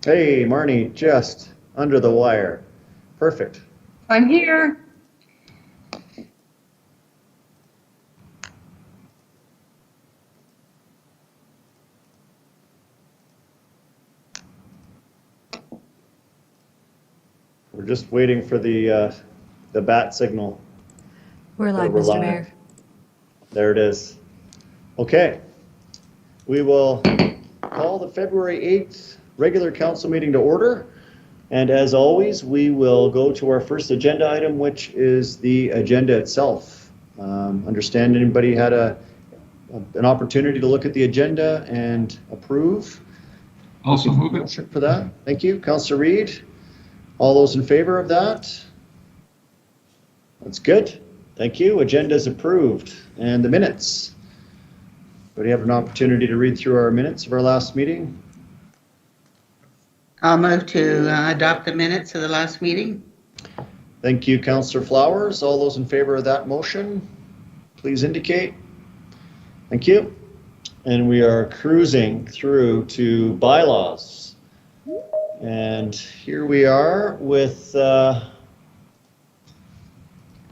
Hey, Marnie, just under the wire. Perfect. I'm here. We're just waiting for the bat signal. We're live, Mr. Mayor. There it is. Okay. We will call the February 8th regular council meeting to order. And as always, we will go to our first agenda item, which is the agenda itself. Understand anybody had an opportunity to look at the agenda and approve? Also move it. For that. Thank you. Councillor Reid. All those in favor of that? That's good. Thank you. Agenda is approved. And the minutes. Do we have an opportunity to read through our minutes of our last meeting? I'll move to adopt the minutes of the last meeting. Thank you, Councillor Flowers. All those in favor of that motion, please indicate. Thank you. And we are cruising through to bylaws. And here we are with Bylaw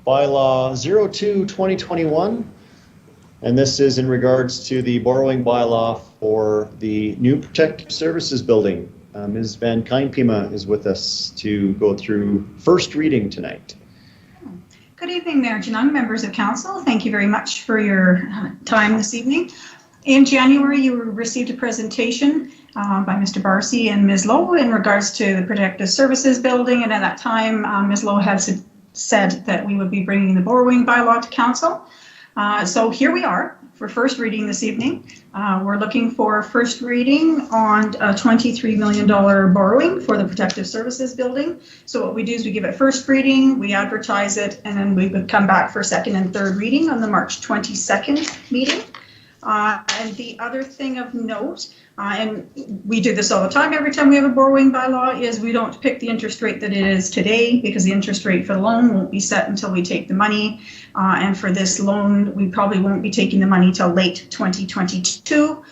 02-2021. And this is in regards to the borrowing bylaw for the new protective services building. Ms. Van Kijnpema is with us to go through first reading tonight. Good evening, Mayor Janung, members of council. Thank you very much for your time this evening. In January, you received a presentation by Mr. Barcy and Ms. Lowe in regards to the protective services building. And at that time, Ms. Lowe had said that we would be bringing the borrowing bylaw to council. So here we are for first reading this evening. We're looking for first reading on a $23 million borrowing for the protective services building. So what we do is we give it first reading, we advertise it, and then we would come back for second and third reading on the March 22nd meeting. And the other thing of note, and we do this all the time, every time we have a borrowing bylaw, is we don't pick the interest rate that it is today, because the interest rate for the loan won't be set until we take the money. And for this loan, we probably won't be taking the money till late 2022.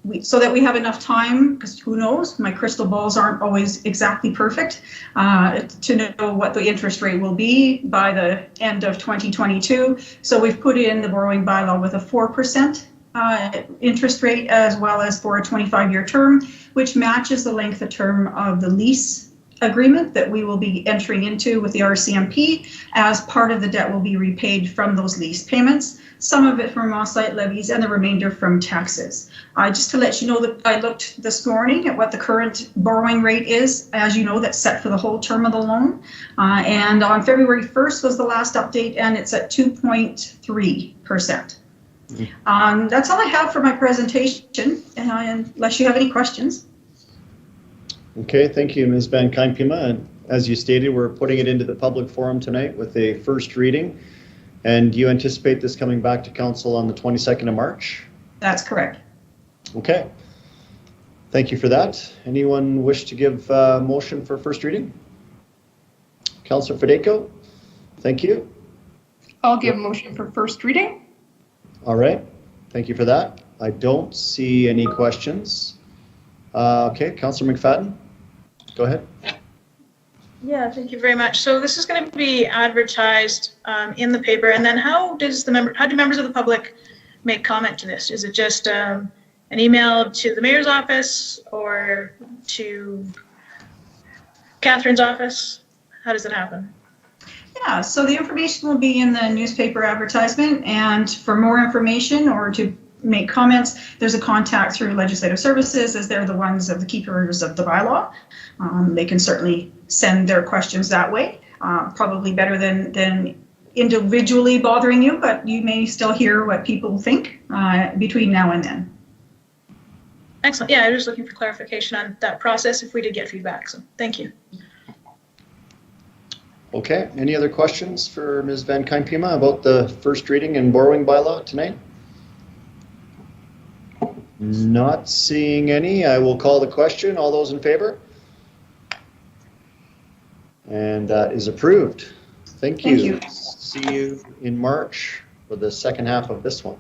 So that we have enough time, because who knows, my crystal balls aren't always exactly perfect, to know what the interest rate will be by the end of 2022. So we've put in the borrowing bylaw with a 4% interest rate, as well as for a 25-year term, which matches the length of term of the lease agreement that we will be entering into with the RCMP, as part of the debt will be repaid from those lease payments, some of it from off-site levies and the remainder from taxes. Just to let you know that I looked this morning at what the current borrowing rate is, as you know, that's set for the whole term of the loan. And on February 1st was the last update, and it's at 2.3%. That's all I have for my presentation, unless you have any questions. Okay, thank you, Ms. Van Kijnpema. And as you stated, we're putting it into the public forum tonight with a first reading. And you anticipate this coming back to council on the 22nd of March? That's correct. Okay. Thank you for that. Anyone wish to give a motion for first reading? Councillor Fedeko, thank you. I'll give a motion for first reading. All right, thank you for that. I don't see any questions. Okay, Councillor McFadden, go ahead. Yeah, thank you very much. So this is going to be advertised in the paper, and then how do members of the public make comment to this? Is it just an email to the mayor's office or to Catherine's office? How does it happen? Yeah, so the information will be in the newspaper advertisement, and for more information or to make comments, there's a contact through Legislative Services, as they're the ones of the keepers of the bylaw. They can certainly send their questions that way, probably better than individually bothering you, but you may still hear what people think between now and then. Excellent. Yeah, I was just looking for clarification on that process if we did get feedback, so thank you. Okay, any other questions for Ms. Van Kijnpema about the first reading and borrowing bylaw tonight? Not seeing any. I will call the question. All those in favor? And that is approved. Thank you. Thank you. See you in March for the second half of this one.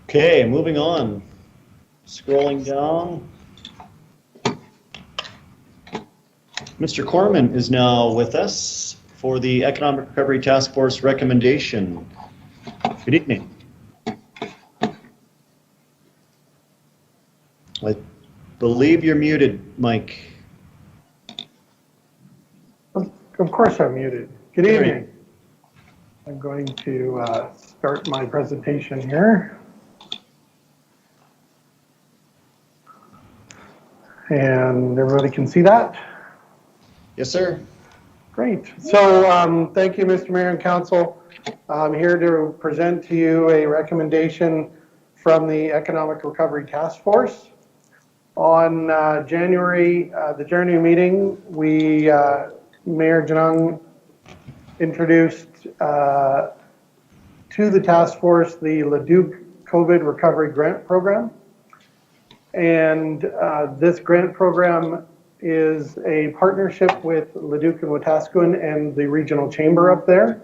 Okay, moving on. Scrolling down. Mr. Corman is now with us for the Economic Recovery Task Force recommendation. Good evening. I believe you're muted, Mike. Of course I'm muted. Good There you- evening. I'm going to start my presentation here. And everybody can see that? Yes, sir. Great. So thank you, Mr. Mayor and Council. I'm here to present to you a recommendation from the Economic Recovery Task Force. On the January meeting, Mayor Janung introduced to the task force the Leduc COVID Recovery Grant Program. And this grant program is a partnership with Leduc and Wetaskiwin and the regional chamber up there.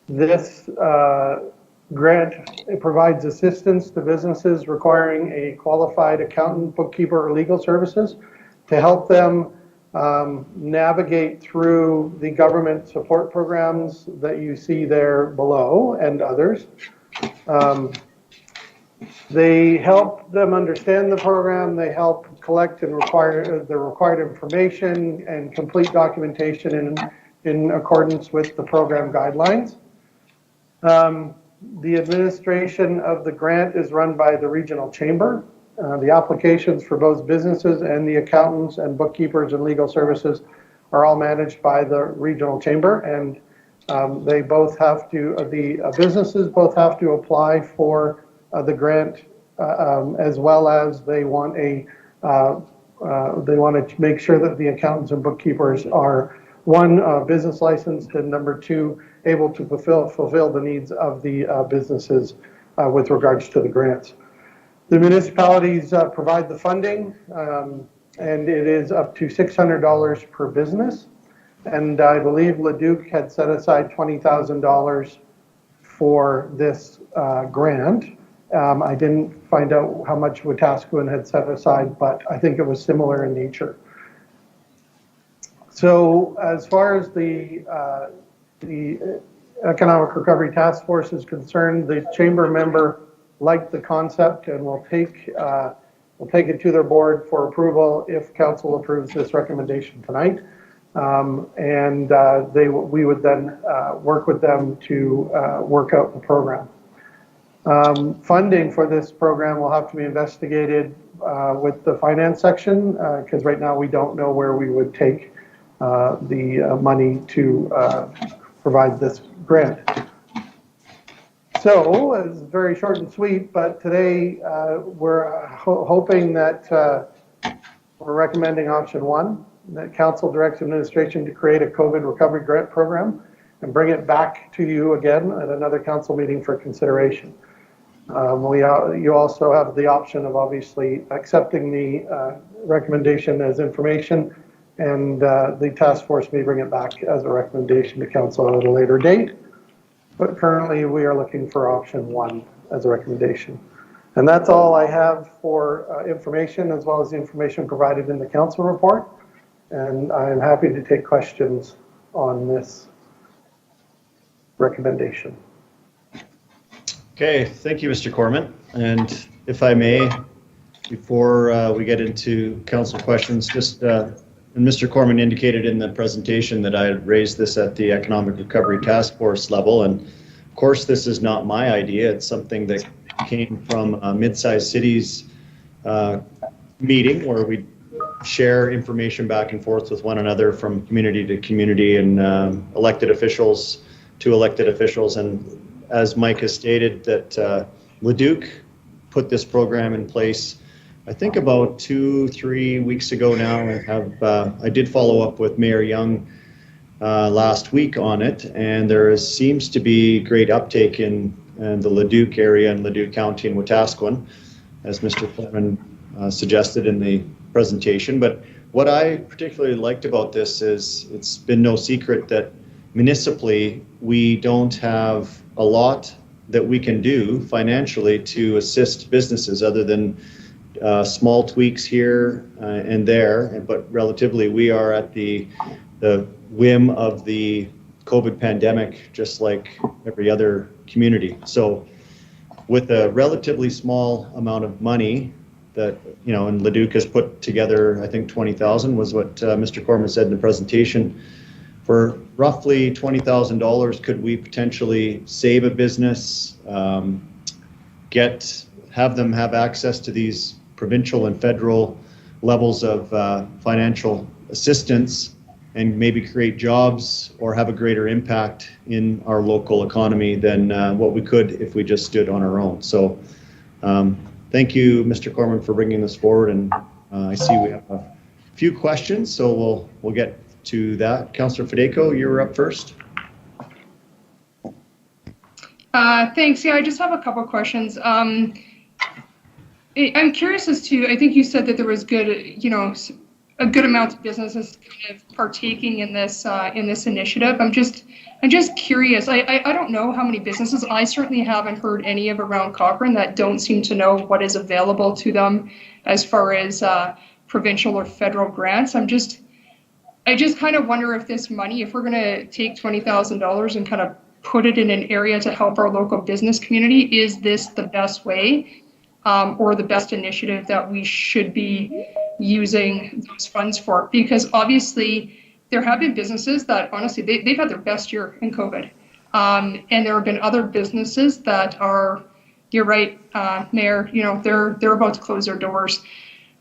This grant, it provides assistance to businesses requiring a qualified accountant, bookkeeper, or legal services to help them navigate through the government support programs that you see there below and others. They help them understand the program. They help collect and the required information and complete documentation in accordance with the program guidelines. The administration of the grant is run by the regional chamber. The applications for both businesses and the accountants and bookkeepers and legal services are all managed by the regional chamber, and they both have to, the businesses both have to apply for the grant, as well as they want to make sure that the accountants and bookkeepers are, one, business licensed, and number two, able to fulfill the needs of the businesses with regards to the grants. The municipalities provide the funding, and it is up to $600 per business. And I believe Leduc had set aside $20,000 for this grant. I didn't find out how much Wetaskiwin had set aside, but I think it was similar in nature. So as far as the Economic Recovery Task Force is concerned, the chamber member liked the concept and will take it to their board for approval if council approves this recommendation tonight. We would then work with them to work out the program. Funding for this program will have to be investigated with the finance section, because right now we don't know where we would take the money to provide this grant. So it's very short and sweet, but today we're hoping that we're recommending option one, that council directs administration to create a COVID recovery grant program and bring it back to you again at another council meeting for consideration. You also have the option of obviously accepting the recommendation as information, and the task force may bring it back as a recommendation to council at a later date. But currently we are looking for option one as a recommendation. And that's all I have for information, as well as the information provided in the council report. And I'm happy to take questions on this recommendation. Okay, thank you, Mr. Corman. And if I may, before we get into council questions, just and Mr. Corman indicated in the presentation that I had raised this at the Economic Recovery Task Force level, and of course this is not my idea. It's something that came from a mid-sized cities meeting where we share information back and forth with one another from community to community and elected officials to elected officials. And as Mike has stated, that Leduc put this program in place I think about 2-3 weeks ago now. I did follow up with Mayor Young last week on it, and there seems to be great uptake in the Leduc area and Leduc County and Wetaskiwin, as Mr. Foreman suggested in the presentation. But what I particularly liked about this is it's been no secret that municipally we don't have a lot that we can do financially to assist businesses other than small tweaks here and there, but relatively we are at the whim of the COVID pandemic, just like every other community. So with a relatively small amount of money that, you know, and Leduc has put together, I think 20,000 was what Mr. Corman said in the presentation. For roughly $20,000, could we potentially save a business, have them have access to these provincial and federal levels of financial assistance, and maybe create jobs or have a greater impact in our local economy than what we could if we just stood on our own. So thank you, Mr. Corman, for bringing this forward. And I see we have a few questions, so we'll get to that. Councillor Fedeko, you're up first. Thanks. Yeah, I just have a couple questions. I'm curious as to, I think you said that there was good, you know, a good amount of businesses kind of partaking in this initiative. I'm just curious. I don't know how many businesses. I certainly haven't heard any of around Cochrane that don't seem to know what is available to them as far as provincial or federal grants. I just kind of wonder if this money, if we're going to take $20,000 and kind of put it in an area to help our local business community, is this the best way or the best initiative that we should be using those funds for? Because obviously there have been businesses that honestly, they've had their best year in COVID. And there have been other businesses that are, you're right, Mayor, you know, they're about to close their doors.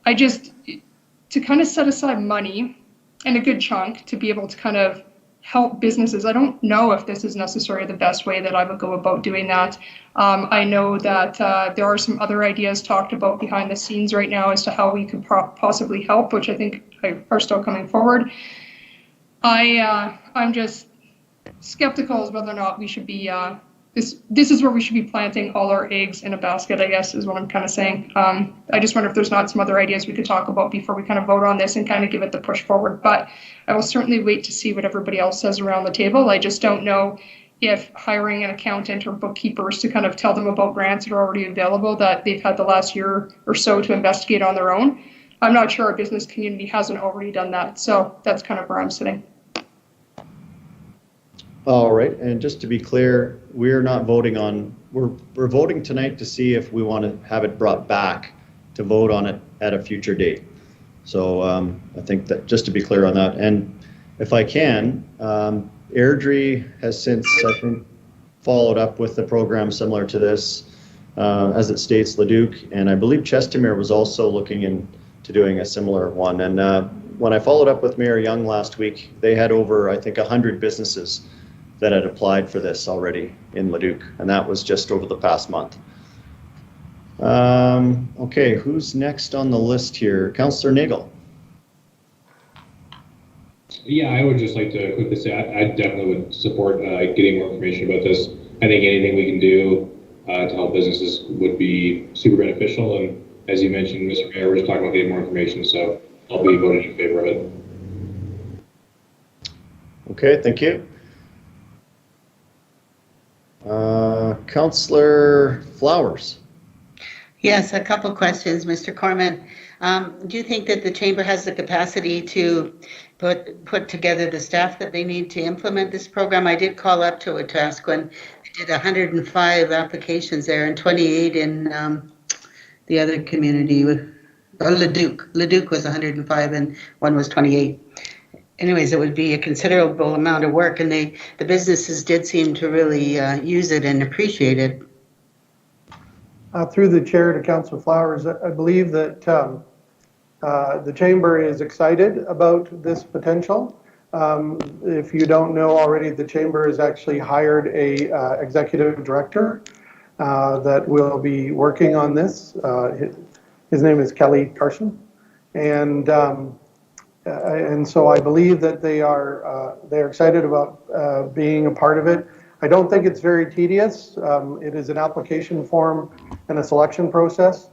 To kind of set aside money and a good chunk to be able to kind of help businesses, I don't know if this is necessarily the best way that I would go about doing that. I know that there are some other ideas talked about behind the scenes right now as to how we could possibly help, which I think are still coming forward. I'm just skeptical as whether or not we should be, this is where we should be planting all our eggs in a basket, I guess, is what I'm kind of saying. I just wonder if there's not some other ideas we could talk about before we kind of vote on this and kind of give it the push forward. But I will certainly wait to see what everybody else says around the table. I just don't know if hiring an accountant or bookkeepers to kind of tell them about grants that are already available that they've had the last year or so to investigate on their own. I'm not sure our business community hasn't already done that. So that's kind of where I'm sitting. All right, and just to be clear, we're not voting on, we're voting tonight to see if we want to have it brought back to vote on it at a future date. So I think that just to be clear on that, and if I can, Airdrie has since, I think, followed up with the program similar to this, as it states Leduc, and I believe Chestermere was also looking into doing a similar one. And when I followed up with Mayor Young last week, they had over, I think, 100 businesses that had applied for this already in Leduc, and that was just over the past month. Okay, who's next on the list here? Councillor Nagel. Yeah, I would just like to quickly say I definitely would support getting more information about this. I think anything we can do to help businesses would be super beneficial. And as you mentioned, Mr. Mayor, we're just talking about getting more information, so I'll be voting in favor of it. Okay, thank you. Councillor Flowers. Yes, a couple questions, Mr. Corman. Do you think that the chamber has the capacity to put together the staff that they need to implement this program? I did call up to Wetaskiwin. I did 105 applications there and 28 in the other community. Leduc. Leduc was 105 and one was 28. Anyways, it would be a considerable amount of work, and the businesses did seem to really use it and appreciate it. Through the chair to Councillor Flowers, I believe that the chamber is excited about this potential. If you don't know already, the chamber has actually hired a executive director that will be working on this. His name is Kelly Carson, and so I believe that they're excited about being a part of it. I don't think it's very tedious. It is an application form and a selection process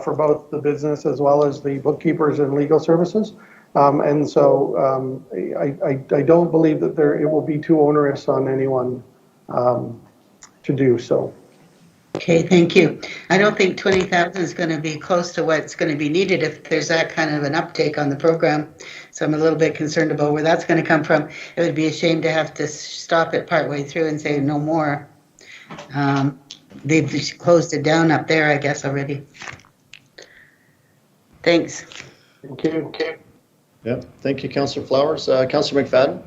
for both the business as well as the bookkeepers and legal services. And so I don't believe that it will be too onerous on anyone to do so. Okay, thank you. I don't think 20,000 is going to be close to what's going to be needed if there's that kind of an uptake on the program. So I'm a little bit concerned about where that's going to come from. It would be a shame to have to stop it partway through and say no more. They've just closed it down up there, I guess, already. Thanks. Thank you. Yeah, thank you, Councillor Flowers. Councillor McFadden?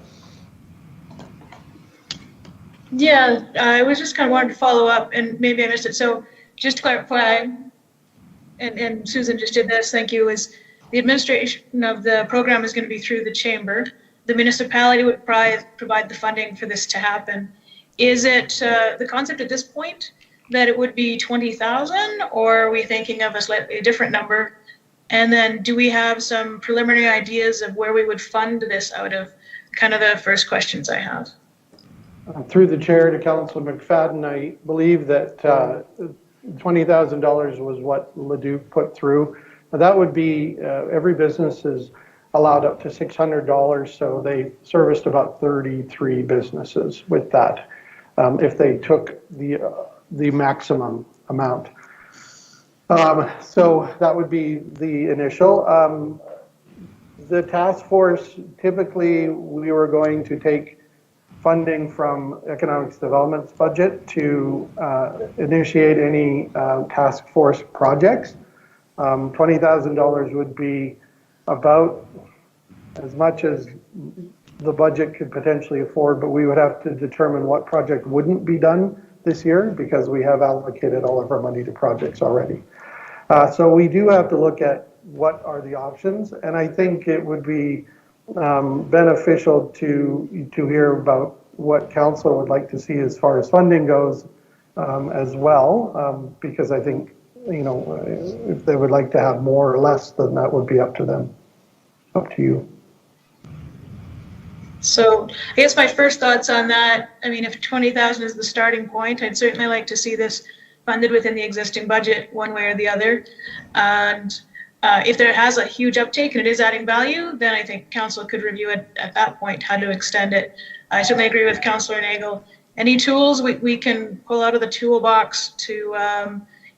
Yeah, I was just kind of wanted to follow up, and maybe I missed it. So just to clarify, and Susan just did this, thank you, is the administration of the program is going to be through the chamber. The municipality would provide the funding for this to happen. Is it the concept at this point that it would be 20,000, or are we thinking of a slightly different number? And then do we have some preliminary ideas of where we would fund this out of? Kind of the first questions I have. Through the chair to Councillor McFadden, I believe that $20,000 was what Leduc put through. That would be, every business is allowed up to $600, so they serviced about 33 businesses with that, if they took the maximum amount. So that would be the initial. The task force, typically we were going to take funding from Economic Development's budget to initiate any task force projects. $20,000 would be about as much as the budget could potentially afford, but we would have to determine what project wouldn't be done this year because we have allocated all of our money to projects already. So we do have to look at what are the options, and I think it would be beneficial to hear about what council would like to see as far as funding goes as well, because I think, you know, if they would like to have more or less, then that would be up to them, up to you. So I guess my first thoughts on that, I mean, if 20,000 is the starting point, I'd certainly like to see this funded within the existing budget one way or the other. And if there has a huge uptake and it is adding value, then I think council could review it at that point, how to extend it. I certainly agree with Councillor Nagel. Any tools we can pull out of the toolbox to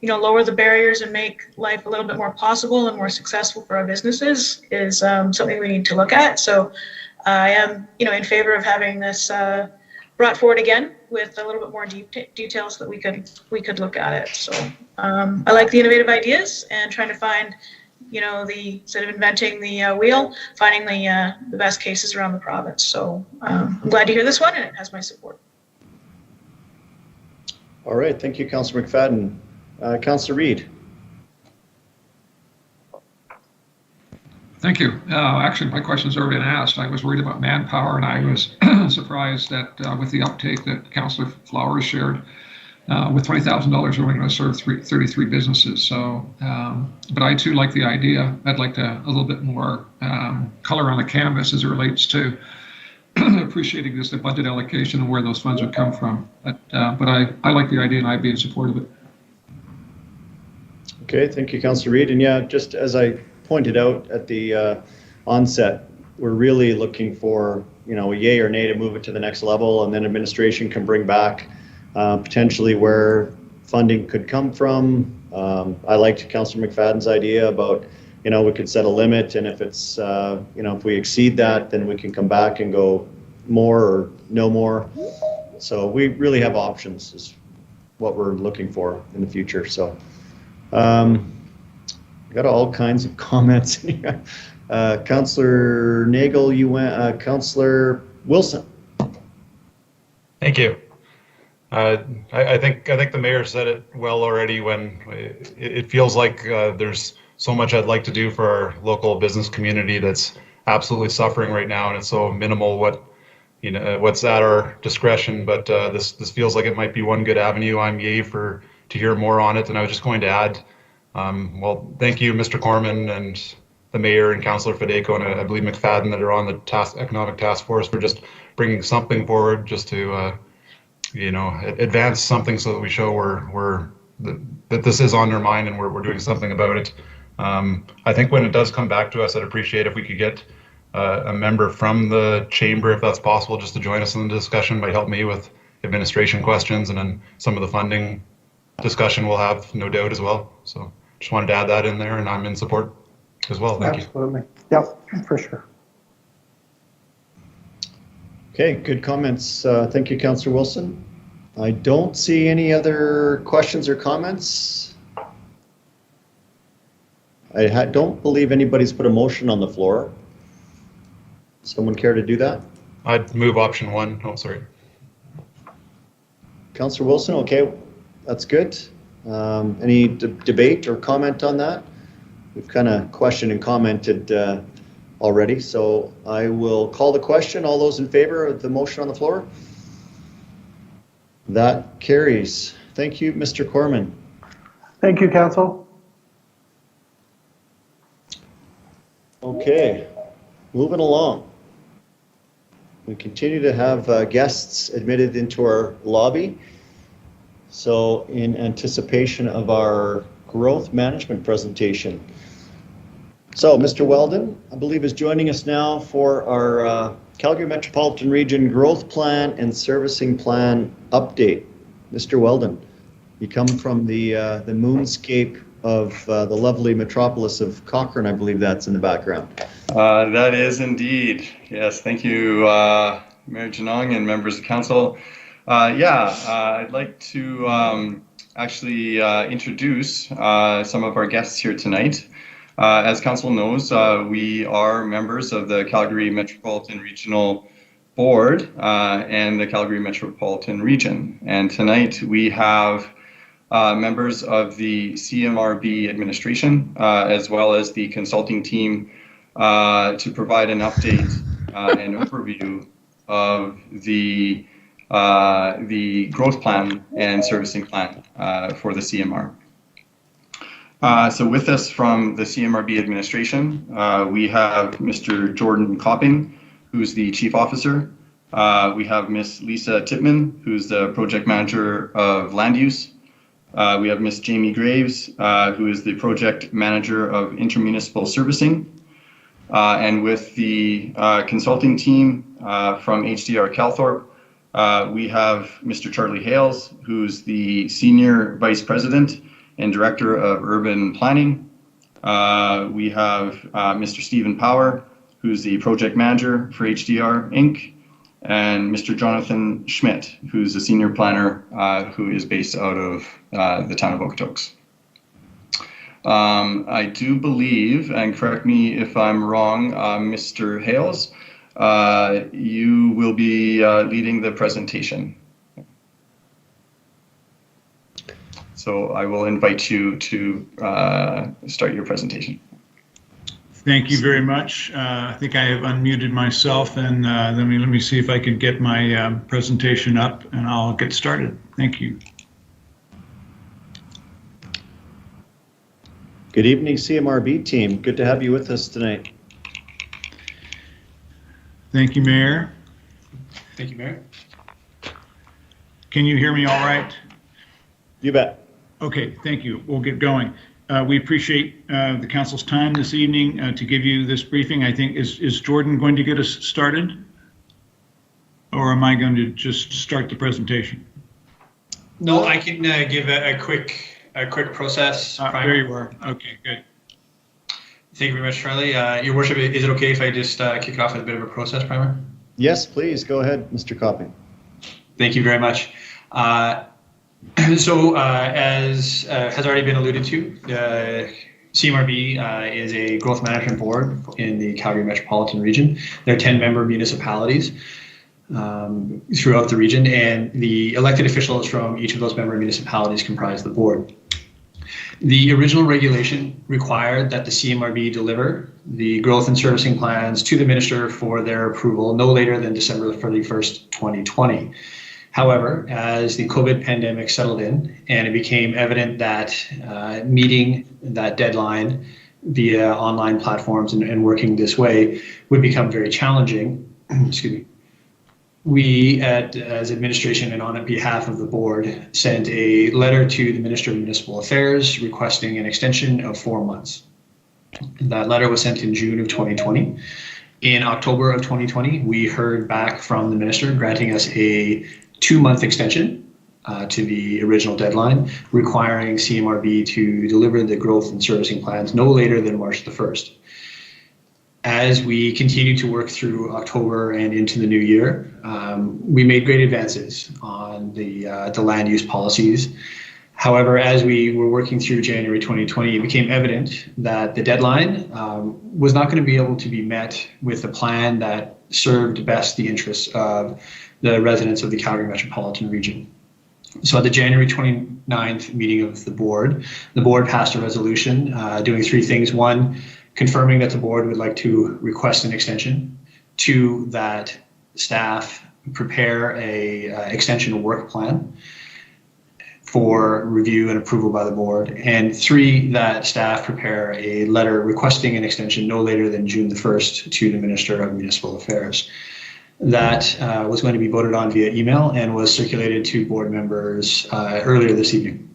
you know, lower the barriers and make life a little bit more possible and more successful for our businesses is something we need to look at. So I am, you know, in favor of having this brought forward again with a little bit more details that we could look at it. So I like the innovative ideas and trying to find, you know, instead of inventing the wheel, finding the best cases around the province. So I'm glad to hear this one, and it has my support. All right, thank you, Councillor McFadden. Councillor Reid. Thank you. Actually, my question's already been asked. I was worried about manpower, and I was surprised that with the uptake that Councillor Flowers shared, with $20,000, we're only going to serve 33 businesses. So, but I too like the idea. I'd like a little bit more color on the canvas as it relates to appreciating this, the budget allocation and where those funds would come from. But I like the idea, and I'd be in support of it. Okay, thank you, Councillor Reid. And yeah, just as I pointed out at the onset, we're really looking for, you know, a yay or nay to move it to the next level, and then administration can bring back potentially where funding could come from. I liked Councillor McFadden's idea about, you know, we could set a limit, and if it's, you know, if we exceed that, then we can come back and go more or no more. So we really have options is what we're looking for in the future. So got all kinds of comments in here. Councillor Nagel, you went, Councillor Wilson. Thank you. I think the mayor said it well already when it feels like there's so much I'd like to do for our local business community that's absolutely suffering right now, and it's so minimal what's at our discretion. But this feels like it might be one good avenue. I'm yay to hear more on it, and I was just going to add, well, thank you, Mr. Corman and the mayor and Councillor Fedeko and I believe McFadden that are on the economic task force for just bringing something forward just to you know, advance something so that we show that this is on their mind and we're doing something about it. I think when it does come back to us, I'd appreciate if we could get a member from the chamber, if that's possible, just to join us in the discussion. Might help me with administration questions and then some of the funding discussion we'll have, no doubt, as well. So just wanted to add that in there, and I'm in support as well. Thank you. Absolutely. Yep, for sure. Okay, good comments. Thank you, Councillor Wilson. I don't see any other questions or comments. I don't believe anybody's put a motion on the floor. Someone care to do that? I'd move option 1. Oh, sorry. Councillor Wilson, okay, that's good. Any debate or comment on that? We've kind of questioned and commented already, so I will call the question. All those in favor of the motion on the floor? That carries. Thank you, Mr. Corman. Thank you, Council. Okay, moving along. We continue to have guests admitted into our lobby. So in anticipation of our growth management presentation. So Mr. Weldon, I believe, is joining us now for our Calgary Metropolitan Region Growth Plan and Servicing Plan update. Mr. Weldon, you come from the moonscape of the lovely metropolis of Cochrane, I believe that's in the background. That is indeed. Yes, thank you, Mayor Janong and members of council. I'd like to actually introduce some of our guests here tonight. As council knows, we are members of the Calgary Metropolitan Regional Board and the Calgary Metropolitan Region. And tonight we have members of the CMRB administration as well as the consulting team to provide an update and overview of the growth plan and servicing plan for the CMR. So with us from the CMRB administration, we have Mr. Jordan Copping, who's the Chief Officer. We have Ms. Lisa Tippman, who's the Project Manager of Land Use. We have Ms. Jamie Graves, who is the Project Manager of Intermunicipal Servicing. And with the consulting team from HDR Calthorpe, we have Mr. Charlie Hales, who's the Senior Vice President and Director of Urban Planning. We have Mr. Stephen Power, who's the Project Manager for HDR Inc., and Mr. Jonathan Schmidt, who's a Senior Planner who is based out of the town of Okotoks. I do believe, and correct me if I'm wrong, Mr. Hales, you will be leading the presentation. So I will invite you to start your presentation. Thank you very much. I think I have unmuted myself, and let me see if I can get my presentation up, and I'll get started. Thank you. Good evening, CMRB team. Good to have you with us tonight. Thank you, Mayor. Thank you, Mayor. Can you hear me all right? You bet. Okay, thank you. We'll get going. We appreciate the council's time this evening to give you this briefing. I think, is Jordan going to get us started? Or am I going to just start the presentation? No, I can give a quick process. There you are. Okay, good. Thank you very much, Charlie. Your worship, is it okay if I just kick it off with a bit of a process primer? Yes, please. Go ahead, Mr. Copping. Thank you very much. So as has already been alluded to, CMRB is a growth management board in the Calgary Metropolitan Region. There are 10-member municipalities throughout the region, and the elected officials from each of those member municipalities comprise the board. The original regulation required that the CMRB deliver the growth and servicing plans to the minister for their approval no later than December 31st, 2020. However, as the COVID pandemic settled in and it became evident that meeting that deadline via online platforms and working this way would become very challenging, excuse me, we, as administration and on behalf of the board, sent a letter to the Minister of Municipal Affairs requesting an extension of 4 months. That letter was sent in June of 2020. In October of 2020, we heard back from the minister granting us a 2-month extension to the original deadline, requiring CMRB to deliver the growth and servicing plans no later than March the 1st. As we continue to work through October and into the new year, we made great advances on the land use policies. However, as we were working through January 2020, it became evident that the deadline was not going to be able to be met with a plan that served best the interests of the residents of the Calgary Metropolitan region. So at the January 29th meeting of the board passed a resolution doing three things. One, confirming that the board would like to request an extension. Two, that staff prepare a extension work plan for review and approval by the board. And three, that staff prepare a letter requesting an extension no later than June the 1st to the Minister of Municipal Affairs. That was going to be voted on via email and was circulated to board members earlier this evening.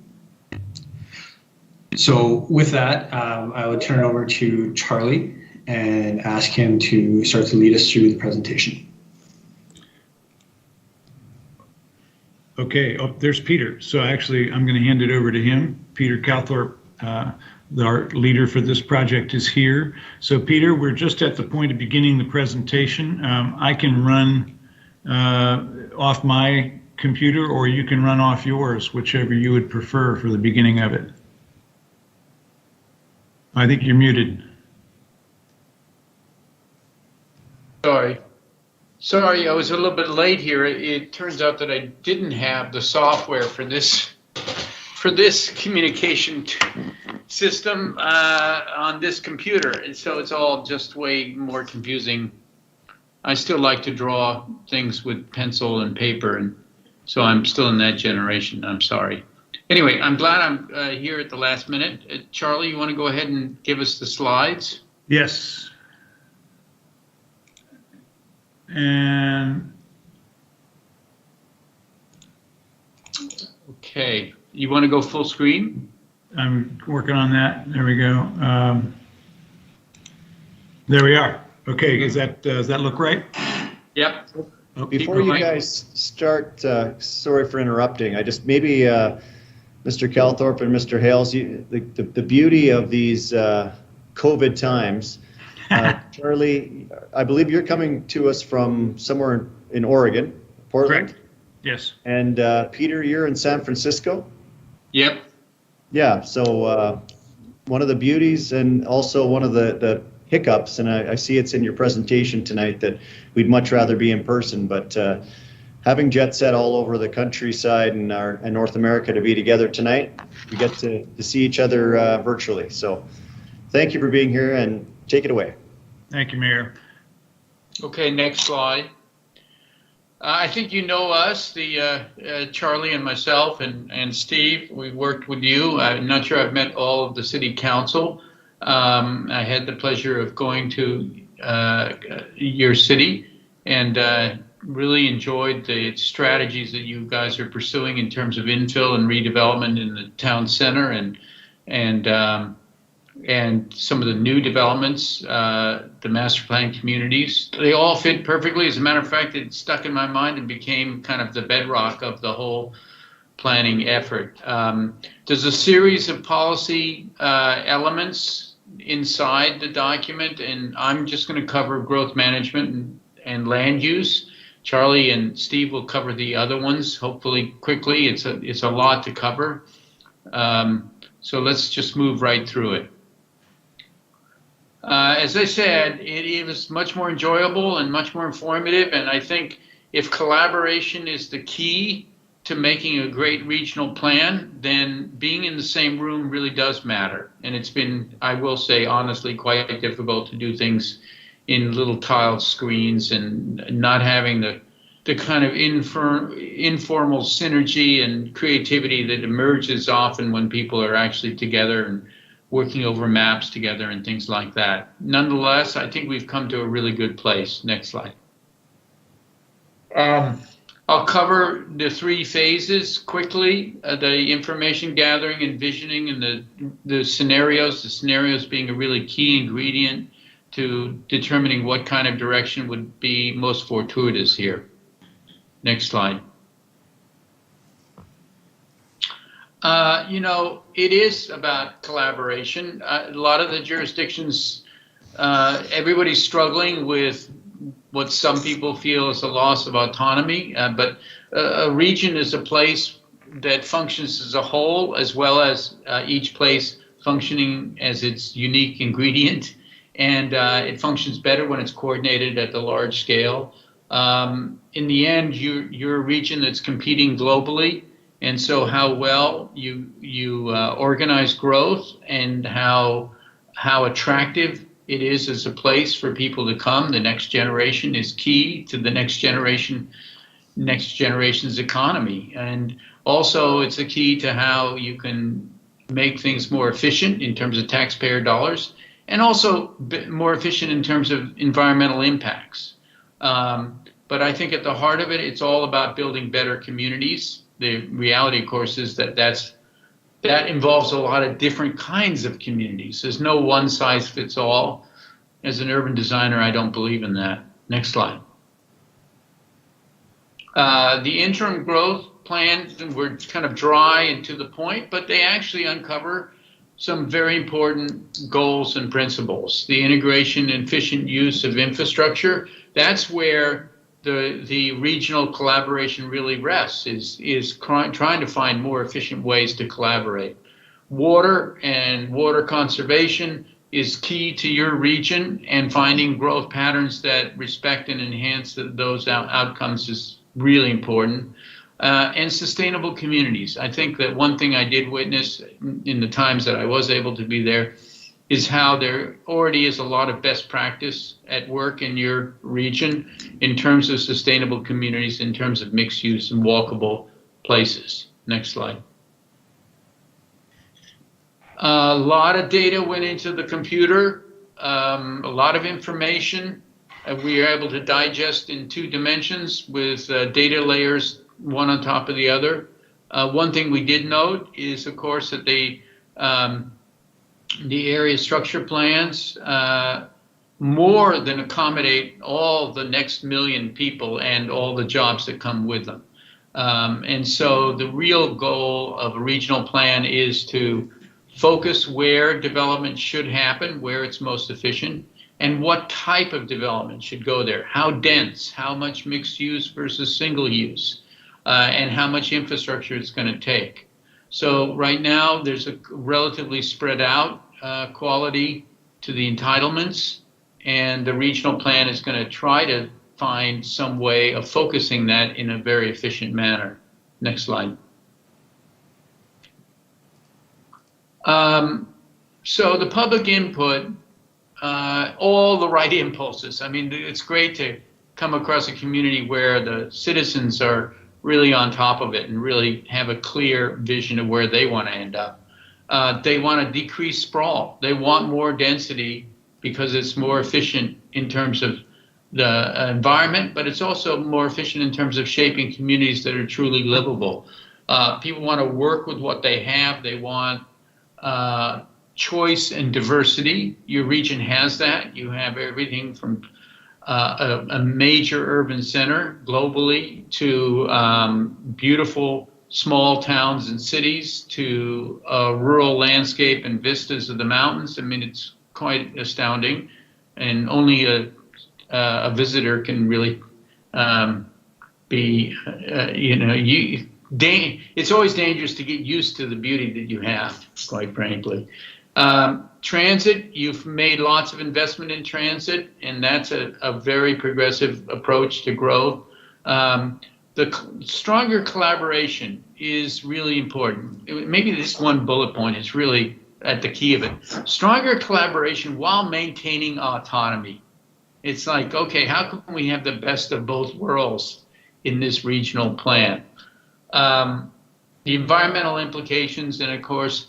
So with that, I would turn it over to Charlie and ask him to start to lead us through the presentation. Okay, oh, there's Peter. So actually, I'm going to hand it over to him. Peter Calthorpe, our leader for this project, is here. So Peter, we're just at the point of beginning the presentation. I can run off my computer, or you can run off yours, whichever you would prefer for the beginning of it. I think you're muted. Sorry, I was a little bit late here. It turns out that I didn't have the software for this communication system on this computer, and so it's all just way more confusing. I still like to draw things with pencil and paper, and so I'm still in that generation. I'm sorry. Anyway, I'm glad I'm here at the last minute. Charlie, you want to go ahead and give us the slides? Yes. And okay, you want to go full screen? I'm working on that. There we go. There we are. Okay, does that look right? Yep. Before you guys start, sorry for interrupting. I just maybe Mr. Calthorpe and Mr. Hales, the beauty of these COVID times. Charlie, I believe you're coming to us from somewhere in Oregon, Portland. Correct. Yes. And Peter, you're in San Francisco? Yep. Yeah, so one of the beauties and also one of the hiccups, and I see it's in your presentation tonight, that we'd much rather be in person, but having jet set all over the countryside and North America to be together tonight, we get to see each other virtually. So thank you for being here, and take it away. Thank you, Mayor. Okay, next slide. I think you know us, Charlie and myself and Steve. We've worked with you. I'm not sure I've met all of the city council. I had the pleasure of going to your city and really enjoyed the strategies that you guys are pursuing in terms of infill and redevelopment in the town center and some of the new developments, the master plan communities. They all fit perfectly. As a matter of fact, it stuck in my mind and became kind of the bedrock of the whole planning effort. There's a series of policy elements inside the document, and I'm just going to cover growth management and land use. Charlie and Steve will cover the other ones, hopefully quickly. It's a lot to cover. So let's just move right through it. As I said, it was much more enjoyable and much more informative, and I think if collaboration is the key to making a great regional plan, then being in the same room really does matter. And it's been, I will say honestly, quite difficult to do things in little tiled screens and not having the kind of informal synergy and creativity that emerges often when people are actually together and working over maps together and things like that. Nonetheless, I think we've come to a really good place. Next slide. I'll cover the three phases quickly, the information gathering and visioning and the scenarios being a really key ingredient to determining what kind of direction would be most fortuitous here. Next slide. It is about collaboration. A lot of the jurisdictions, everybody's struggling with what some people feel is a loss of autonomy, but a region is a place that functions as a whole, as well as each place functioning as its unique ingredient, and it functions better when it's coordinated at the large scale. In the end, you're a region that's competing globally, and so how well you organize growth and how attractive it is as a place for people to come. The next generation is key to the next generation's economy, and also it's a key to how you can make things more efficient in terms of taxpayer dollars, and also more efficient in terms of environmental impacts. But I think at the heart of it, it's all about building better communities. The reality, of course, is that involves a lot of different kinds of communities. There's no one size fits all. As an urban designer, I don't believe in that. Next slide. The interim growth plans were kind of dry and to the point, but they actually uncover some very important goals and principles. The integration and efficient use of infrastructure, that's where the regional collaboration really rests, is trying to find more efficient ways to collaborate. Water and water conservation is key to your region, and finding growth patterns that respect and enhance those outcomes is really important. And sustainable communities. I think that one thing I did witness in the times that I was able to be there is how there already is a lot of best practice at work in your region in terms of sustainable communities, in terms of mixed use and walkable places. Next slide. A lot of data went into the computer, a lot of information. We are able to digest in 2 dimensions with data layers, one on top of the other. One thing we did note is, of course, that the area structure plans more than accommodate all the next million people and all the jobs that come with them. And so the real goal of a regional plan is to focus where development should happen, where it's most efficient, and what type of development should go there. How dense, how much mixed use versus single use, and how much infrastructure it's going to take. So right now there's a relatively spread out quality to the entitlements, and the regional plan is going to try to find some way of focusing that in a very efficient manner. Next slide. So the public input, all the right impulses. I mean, it's great to come across a community where the citizens are really on top of it and really have a clear vision of where they want to end up. They want to decrease sprawl. They want more density because it's more efficient in terms of the environment, but it's also more efficient in terms of shaping communities that are truly livable. People want to work with what they have. They want choice and diversity. Your region has that. You have everything from a major urban center globally to beautiful small towns and cities to rural landscape and vistas of the mountains. I mean, it's quite astounding, and only a visitor can really be, it's always dangerous to get used to the beauty that you have, quite frankly. Transit, you've made lots of investment in transit, and that's a very progressive approach to growth. The stronger collaboration is really important. Maybe this one bullet point is really at the key of it. Stronger collaboration while maintaining autonomy. It's like, okay, how can we have the best of both worlds in this regional plan? The environmental implications, and of course,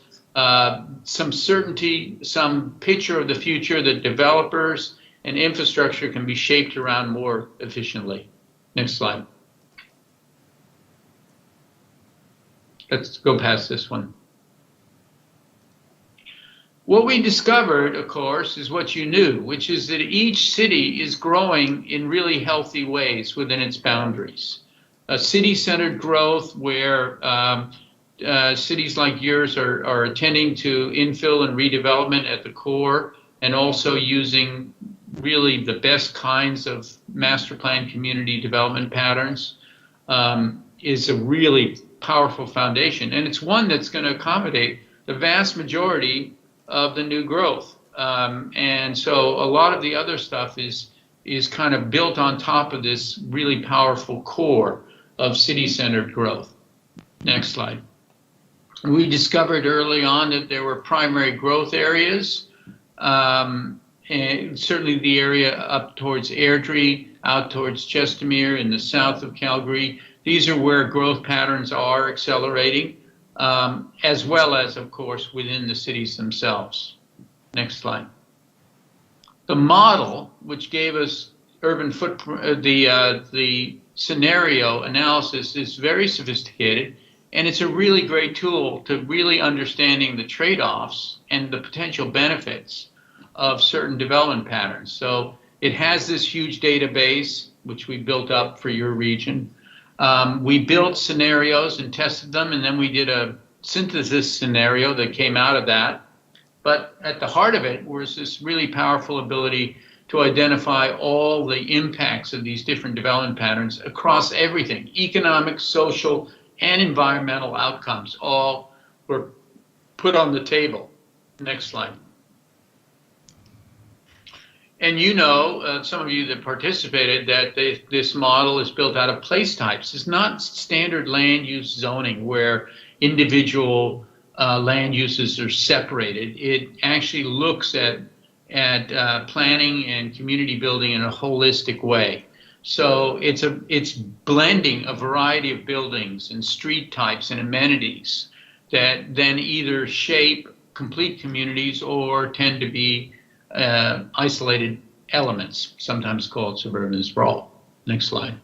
some certainty, some picture of the future that developers and infrastructure can be shaped around more efficiently. Next slide. Let's go past this one. What we discovered, of course, is what you knew, which is that each city is growing in really healthy ways within its boundaries. A city-centered growth where cities like yours are attending to infill and redevelopment at the core, and also using really the best kinds of master plan community development patterns, is a really powerful foundation. And it's one that's going to accommodate the vast majority of the new growth. And so a lot of the other stuff is kind of built on top of this really powerful core of city-centered growth. Next slide. We discovered early on that there were primary growth areas, and certainly the area up towards Airdrie, out towards Chestermere in the south of Calgary. These are where growth patterns are accelerating, as well as, of course, within the cities themselves. Next slide. The model, which gave us urban footprint, the scenario analysis, is very sophisticated. And it's a really great tool to really understanding the trade-offs and the potential benefits of certain development patterns. So it has this huge database, which we built up for your region. We built scenarios and tested them, and then we did a synthesis scenario that came out of that. But at the heart of it was this really powerful ability to identify all the impacts of these different development patterns across everything: economic, social, and environmental outcomes all were put on the table. Next slide. And you know, some of you that participated, that this model is built out of place types. It's not standard land use zoning where individual land uses are separated. It actually looks at planning and community building in a holistic way. So it's blending a variety of buildings and street types and amenities that then either shape complete communities or tend to be isolated elements, sometimes called suburban sprawl. Next slide.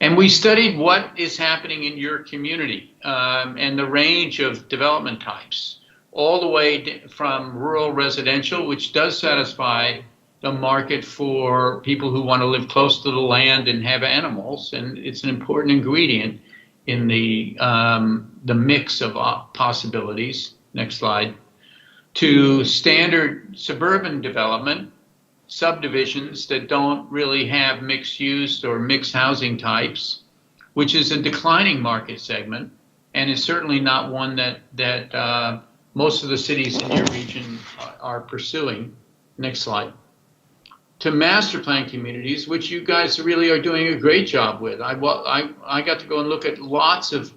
And we studied what is happening in your community and the range of development types, all the way from rural residential, which does satisfy the market for people who want to live close to the land and have animals, and it's an important ingredient in the mix of possibilities. Next slide. To standard suburban development, subdivisions that don't really have mixed use or mixed housing types, which is a declining market segment, and is certainly not one that most of the cities in your region are pursuing. Next slide. To master plan communities, which you guys really are doing a great job with. I got to go and look at lots of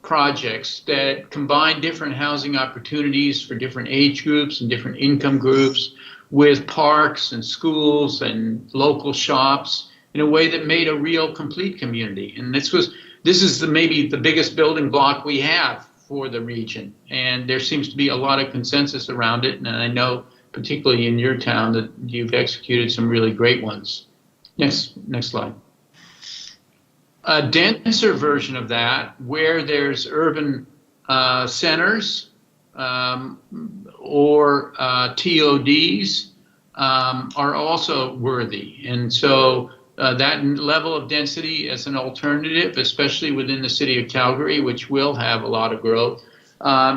projects that combine different housing opportunities for different age groups and different income groups, with parks and schools and local shops in a way that made a real complete community. And this is maybe the biggest building block we have for the region. And there seems to be a lot of consensus around it. And I know, particularly in your town, that you've executed some really great ones. Next slide. A denser version of that, where there's urban centers or TODs, are also worthy. And so that level of density as an alternative, especially within the city of Calgary, which will have a lot of growth,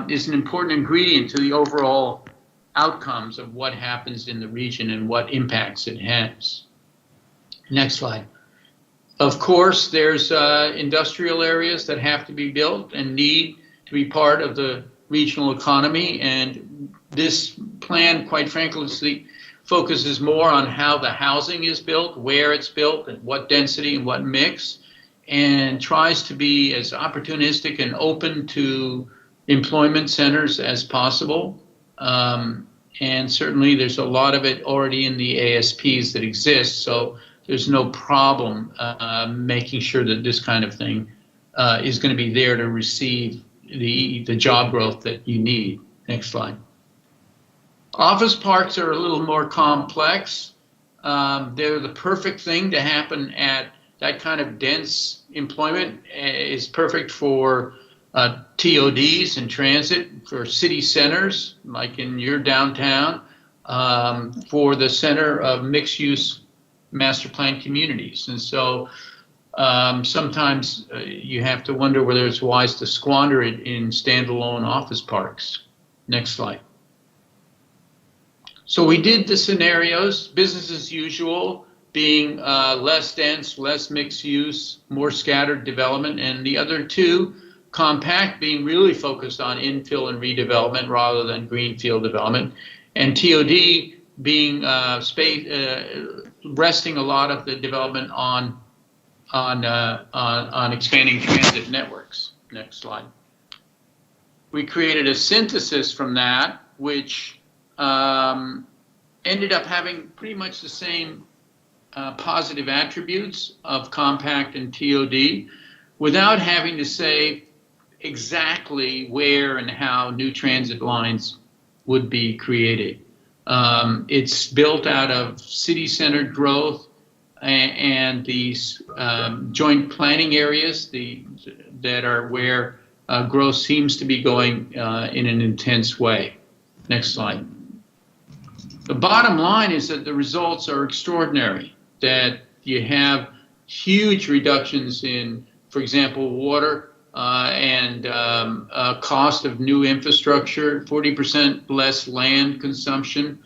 is an important ingredient to the overall outcomes of what happens in the region and what impacts it has. Next slide. Of course, there's industrial areas that have to be built and need to be part of the regional economy. And this plan, quite frankly, focuses more on how the housing is built, where it's built, and what density and what mix, and tries to be as opportunistic and open to employment centers as possible. And certainly there's a lot of it already in the ASPs that exist, so there's no problem making sure that this kind of thing is going to be there to receive the job growth that you need. Next slide. Office parks are a little more complex. They're the perfect thing to happen at that kind of dense employment. Is perfect for TODs and transit, for city centers, like in your downtown, for the center of mixed-use master plan communities. And so sometimes you have to wonder whether it's wise to squander it in standalone office parks. Next slide. So we did the scenarios, business as usual, being less dense, less mixed use, more scattered development, and the other two, compact being really focused on infill and redevelopment rather than greenfield development, and TOD being resting a lot of the development on expanding transit networks. Next slide. We created a synthesis from that, which ended up having pretty much the same positive attributes of compact and TOD, without having to say exactly where and how new transit lines would be created. It's built out of city-centered growth and these joint planning areas that are where growth seems to be going in an intense way. Next slide. The bottom line is that the results are extraordinary, that you have huge reductions in, for example, water and cost of new infrastructure, 40% less land consumption.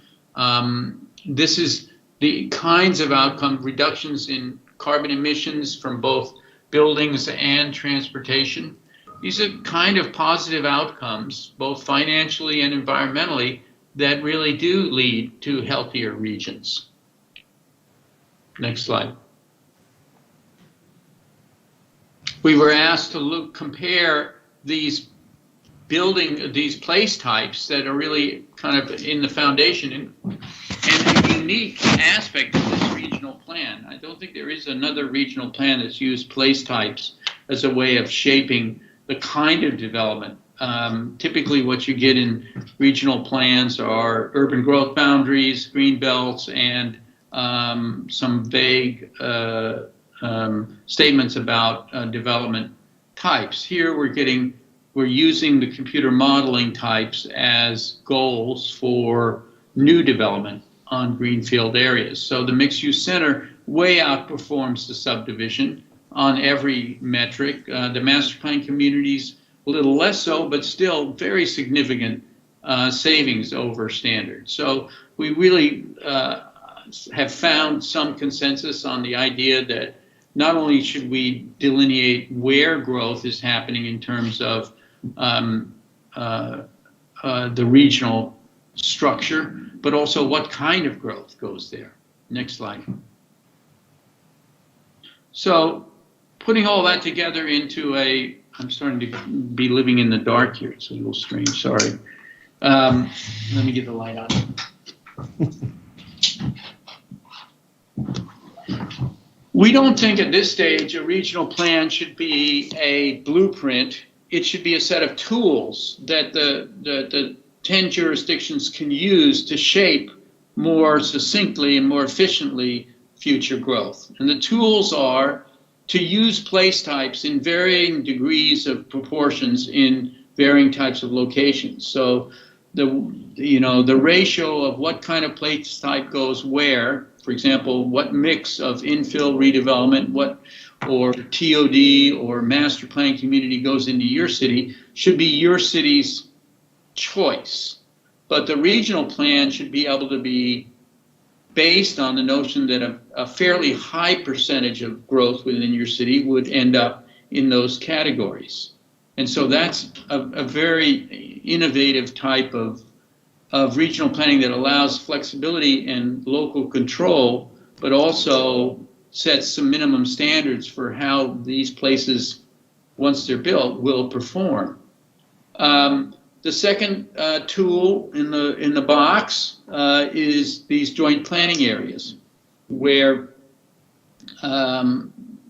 This is the kinds of outcome reductions in carbon emissions from both buildings and transportation. These are kind of positive outcomes, both financially and environmentally, that really do lead to healthier regions. Next slide. We were asked to compare these place types that are really kind of in the foundation and a unique aspect of this regional plan. I don't think there is another regional plan that's used place types as a way of shaping the kind of development. Typically what you get in regional plans are urban growth boundaries, green belts, and some vague statements about development types. Here we're using the computer modeling types as goals for new development on greenfield areas. So the mixed-use center way outperforms the subdivision on every metric. The master plan communities a little less so, but still very significant savings over standard. So we really have found some consensus on the idea that not only should we delineate where growth is happening in terms of the regional structure, but also what kind of growth goes there. Next slide. So putting all that together into I'm starting to be living in the dark here. It's a little strange, sorry. Let me get the light on. We don't think at this stage a regional plan should be a blueprint. It should be a set of tools that the 10 jurisdictions can use to shape more succinctly and more efficiently future growth. And the tools are to use place types in varying degrees of proportions in varying types of locations. So the ratio of what kind of place type goes where, for example, what mix of infill redevelopment, or TOD or master plan community goes into your city should be your city's choice. But the regional plan should be able to be based on the notion that a fairly high percentage of growth within your city would end up in those categories. And so that's a very innovative type of regional planning that allows flexibility and local control, but also sets some minimum standards for how these places, once they're built, will perform. The second tool in the box is these joint planning areas, where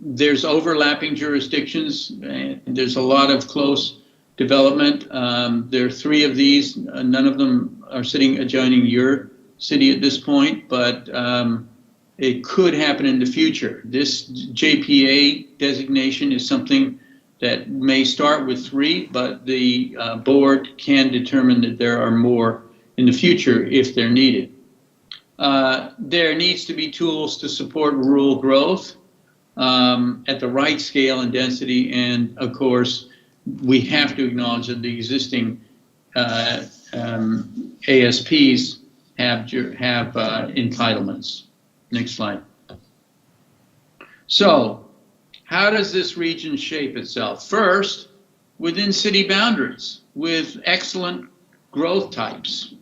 there's overlapping jurisdictions and there's a lot of close development. There are 3 of these. None of them are sitting adjoining your city at this point, but it could happen in the future. This JPA designation is something that may start with 3, but the board can determine that there are more in the future if they're needed. There needs to be tools to support rural growth. at the right scale and density. And of course, we have to acknowledge that the existing ASPs have entitlements. Next slide. So, how does this region shape itself? First, within city boundaries, with excellent growth types,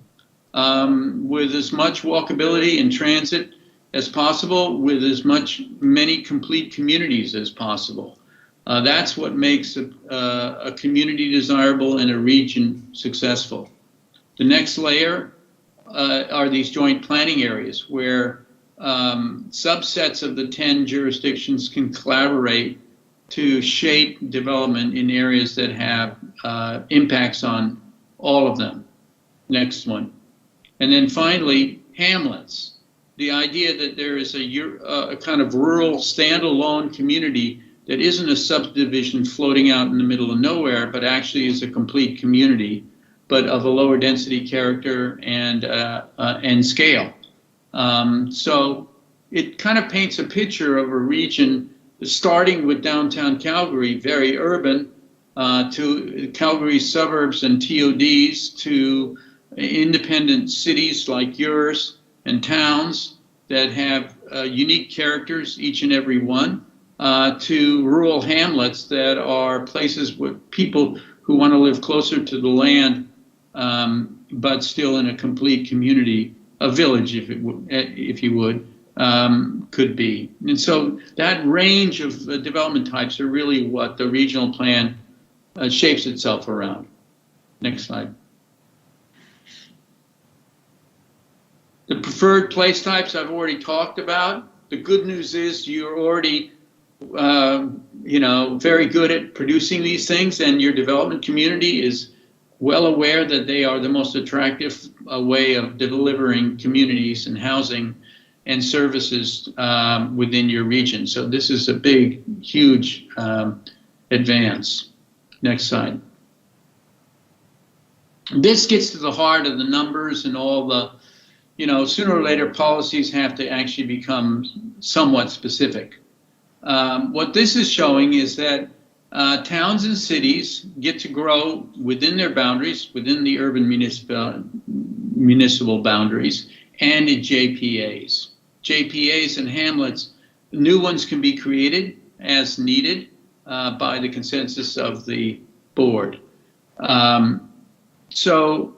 with as much walkability and transit as possible, with as many complete communities as possible. That's what makes a community desirable and a region successful. The next layer are these joint planning areas where subsets of the 10 jurisdictions can collaborate to shape development in areas that have impacts on all of them. Next one. And then finally, hamlets. The idea that there is a kind of rural standalone community that isn't a subdivision floating out in the middle of nowhere, but actually is a complete community, but of a lower density character and scale. So it kind of paints a picture of a region starting with downtown Calgary, very urban, to Calgary's suburbs and TODs, to independent cities like yours and towns that have unique characters, each and every one, to rural hamlets that are places with people who want to live closer to the land, but still in a complete community, a village, if you would, could be. And so that range of development types are really what the regional plan shapes itself around. Next slide. The preferred place types I've already talked about. The good news is you're already very good at producing these things, and your development community is well aware that they are the most attractive way of delivering communities and housing and services within your region. So this is a big, huge advance. Next slide. This gets to the heart of the numbers and all the, sooner or later policies have to actually become somewhat specific. What this is showing is that towns and cities get to grow within their boundaries, within the urban municipal boundaries, and in JPAs. JPAs and hamlets, new ones can be created as needed by the consensus of the board. So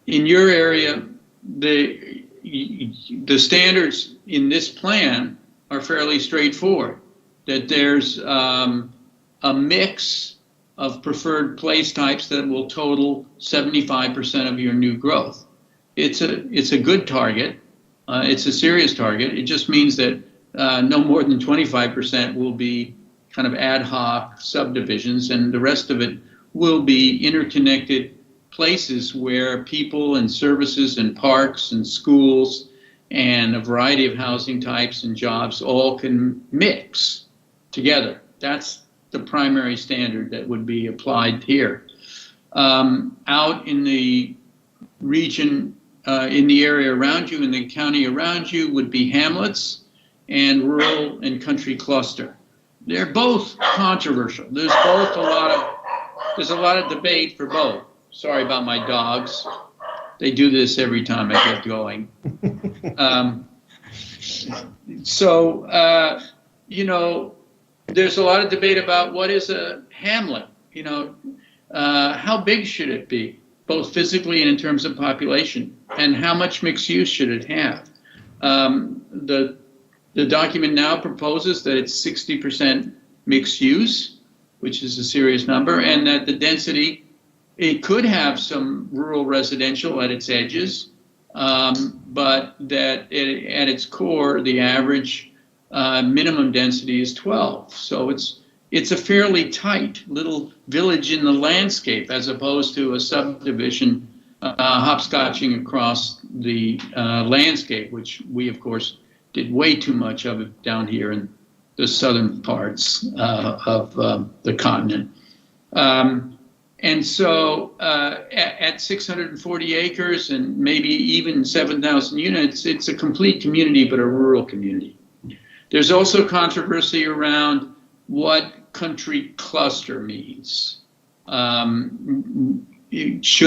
in your area, the standards in this plan are fairly straightforward, that there's a mix of preferred place types that will total 75% of your new growth. It's a good target. It's a serious target. It just means that no more than 25% will be kind of ad hoc subdivisions, and the rest of it will be interconnected places where people and services and parks and schools and a variety of housing types and jobs all can mix together. That's the primary standard that would be applied here. Out in the region, in the area around you, in the county around you, would be hamlets and rural and country cluster. They're both controversial. There's a lot of debate for both. Sorry about my dogs. They do this every time I get going. There's a lot of debate about what is a hamlet. How big should it be, both physically and in terms of population, and how much mixed use should it have? The document now proposes that it's 60% mixed use, which is a serious number, and that the density, it could have some rural residential at its edges, but that at its core, the average minimum density is 12. So it's a fairly tight little village in the landscape, as opposed to a subdivision hopscotching across the landscape, which we, of course, did way too much of it down here in the southern parts of the continent. And so at 640 acres and maybe even 7,000 units, it's a complete community, but a rural community. There's also controversy around what country cluster means. Should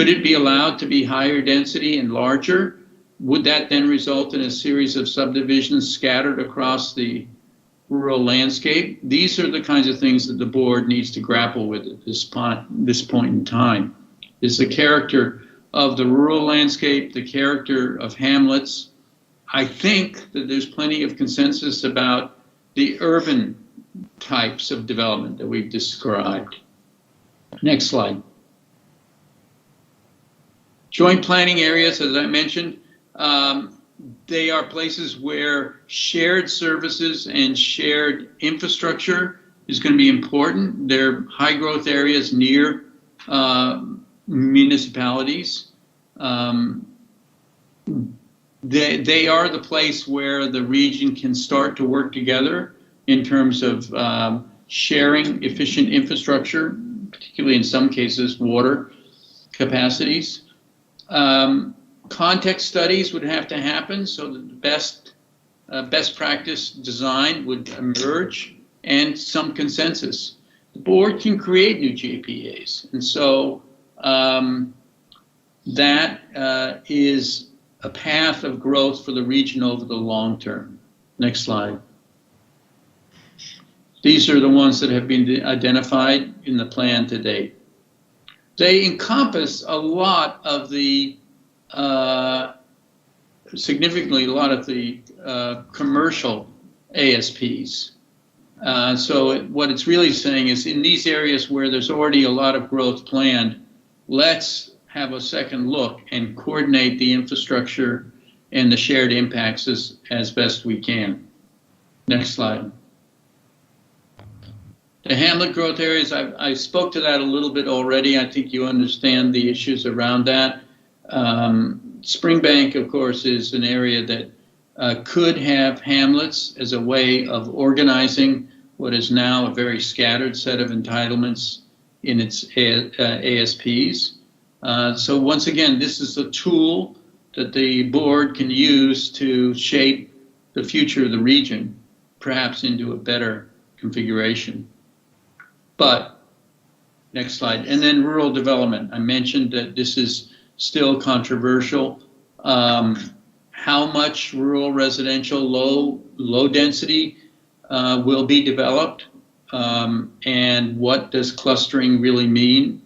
it be allowed to be higher density and larger? Would that then result in a series of subdivisions scattered across the rural landscape? These are the kinds of things that the board needs to grapple with at this point in time. Is the character of the rural landscape, the character of hamlets. I think that there's plenty of consensus about the urban types of development that we've described. Next slide. Joint planning areas, as I mentioned, they are places where shared services and shared infrastructure is going to be important. They're high growth areas near municipalities. They are the place where the region can start to work together in terms of sharing efficient infrastructure, particularly in some cases water capacities. Context studies would have to happen so that the best practice design would emerge, and some consensus. The board can create new JPAs, and so that is a path of growth for the region over the long term. Next slide. These are the ones that have been identified in the plan to date. They encompass a lot of the significantly a lot of the commercial ASPs. So what it's really saying is in these areas where there's already a lot of growth planned, let's have a second look and coordinate the infrastructure and the shared impacts as best we can. Next slide. The hamlet growth areas, I spoke to that a little bit already. I think you understand the issues around that. Springbank, of course, is an area that could have hamlets as a way of organizing what is now a very scattered set of entitlements in its ASPs. So once again, this is a tool that the board can use to shape the future of the region, perhaps into a better configuration. But, next slide, and then rural development. I mentioned that this is still controversial. How much rural residential low density will be developed, and what does clustering really mean,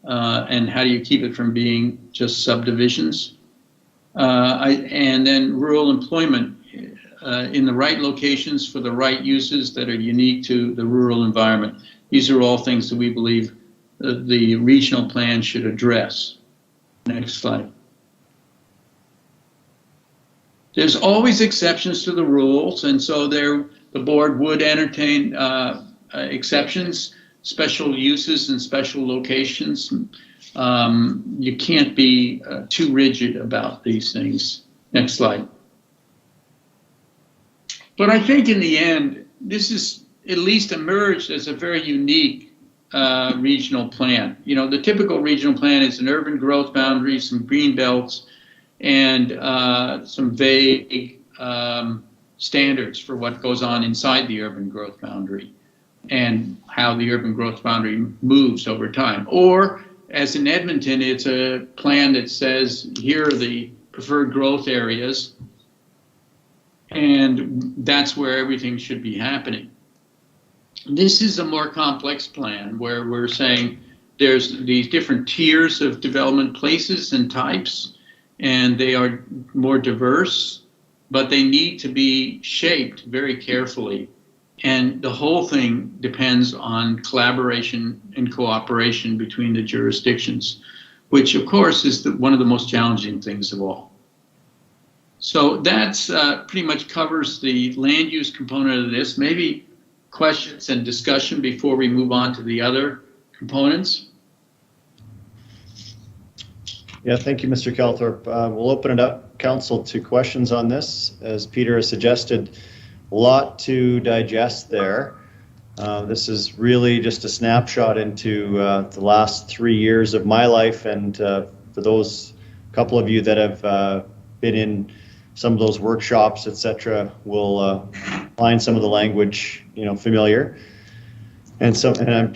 and how do you keep it from being just subdivisions? And then rural employment in the right locations for the right uses that are unique to the rural environment. These are all things that we believe the regional plan should address. Next slide. There's always exceptions to the rules, and so the board would entertain exceptions, special uses and special locations. You can't be too rigid about these things. Next slide. But I think in the end, this is at least emerged as a very unique regional plan. You know, the typical regional plan is an urban growth boundary, some green belts, and some vague standards for what goes on inside the urban growth boundary and how the urban growth boundary moves over time. Or, as in Edmonton, it's a plan that says, here are the preferred growth areas, and that's where everything should be happening. This is a more complex plan where we're saying there's these different tiers of development places and types, and they are more diverse, but they need to be shaped very carefully. And the whole thing depends on collaboration and cooperation between the jurisdictions, which of course is one of the most challenging things of all. So that's pretty much covers the land use component of this. Maybe questions and discussion before we move on to the other components. Yeah, thank you, Mr. Calthorpe. We'll open it up, council, to questions on this. As Peter has suggested, a lot to digest there. This is really just a snapshot into the last 3 years of my life, and for those couple of you that have been in some of those workshops, etc., will find some of the language, familiar. And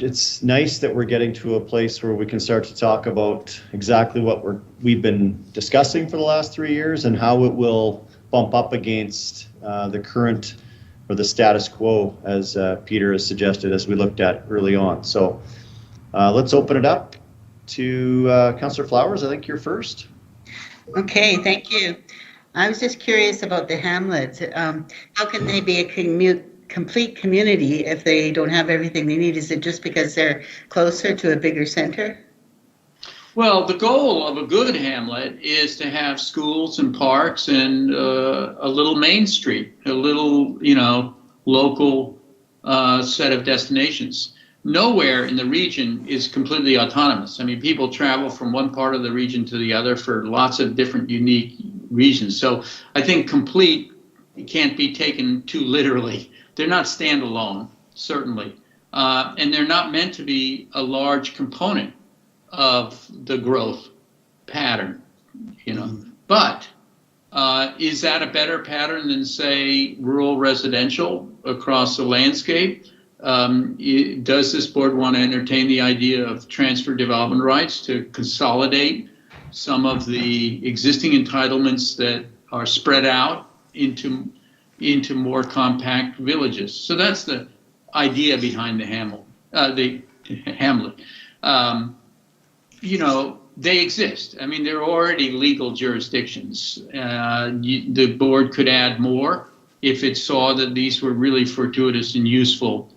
it's nice that we're getting to a place where we can start to talk about exactly what we've been discussing for the last 3 years and how it will bump up against the current or the status quo, as Peter has suggested, as we looked at early on. So let's open it up to Councillor Flowers. I think you're first. Okay, thank you. I was just curious about the hamlets. How can they be a complete community if they don't have everything they need? Is it just because they're closer to a bigger center? Well, the goal of a good hamlet is to have schools and parks and a little main street, a little, local set of destinations. Nowhere in the region is completely autonomous. I mean, people travel from one part of the region to the other for lots of different unique reasons. So I think complete can't be taken too literally. They're not standalone, certainly. And they're not meant to be a large component of the growth pattern, But is that a better pattern than, say, rural residential across the landscape? Does this board want to entertain the idea of transfer development rights to consolidate some of the existing entitlements that are spread out into more compact villages? So that's the idea behind the hamlet. They exist. I mean, they're already legal jurisdictions. The board could add more if it saw that these were really fortuitous and useful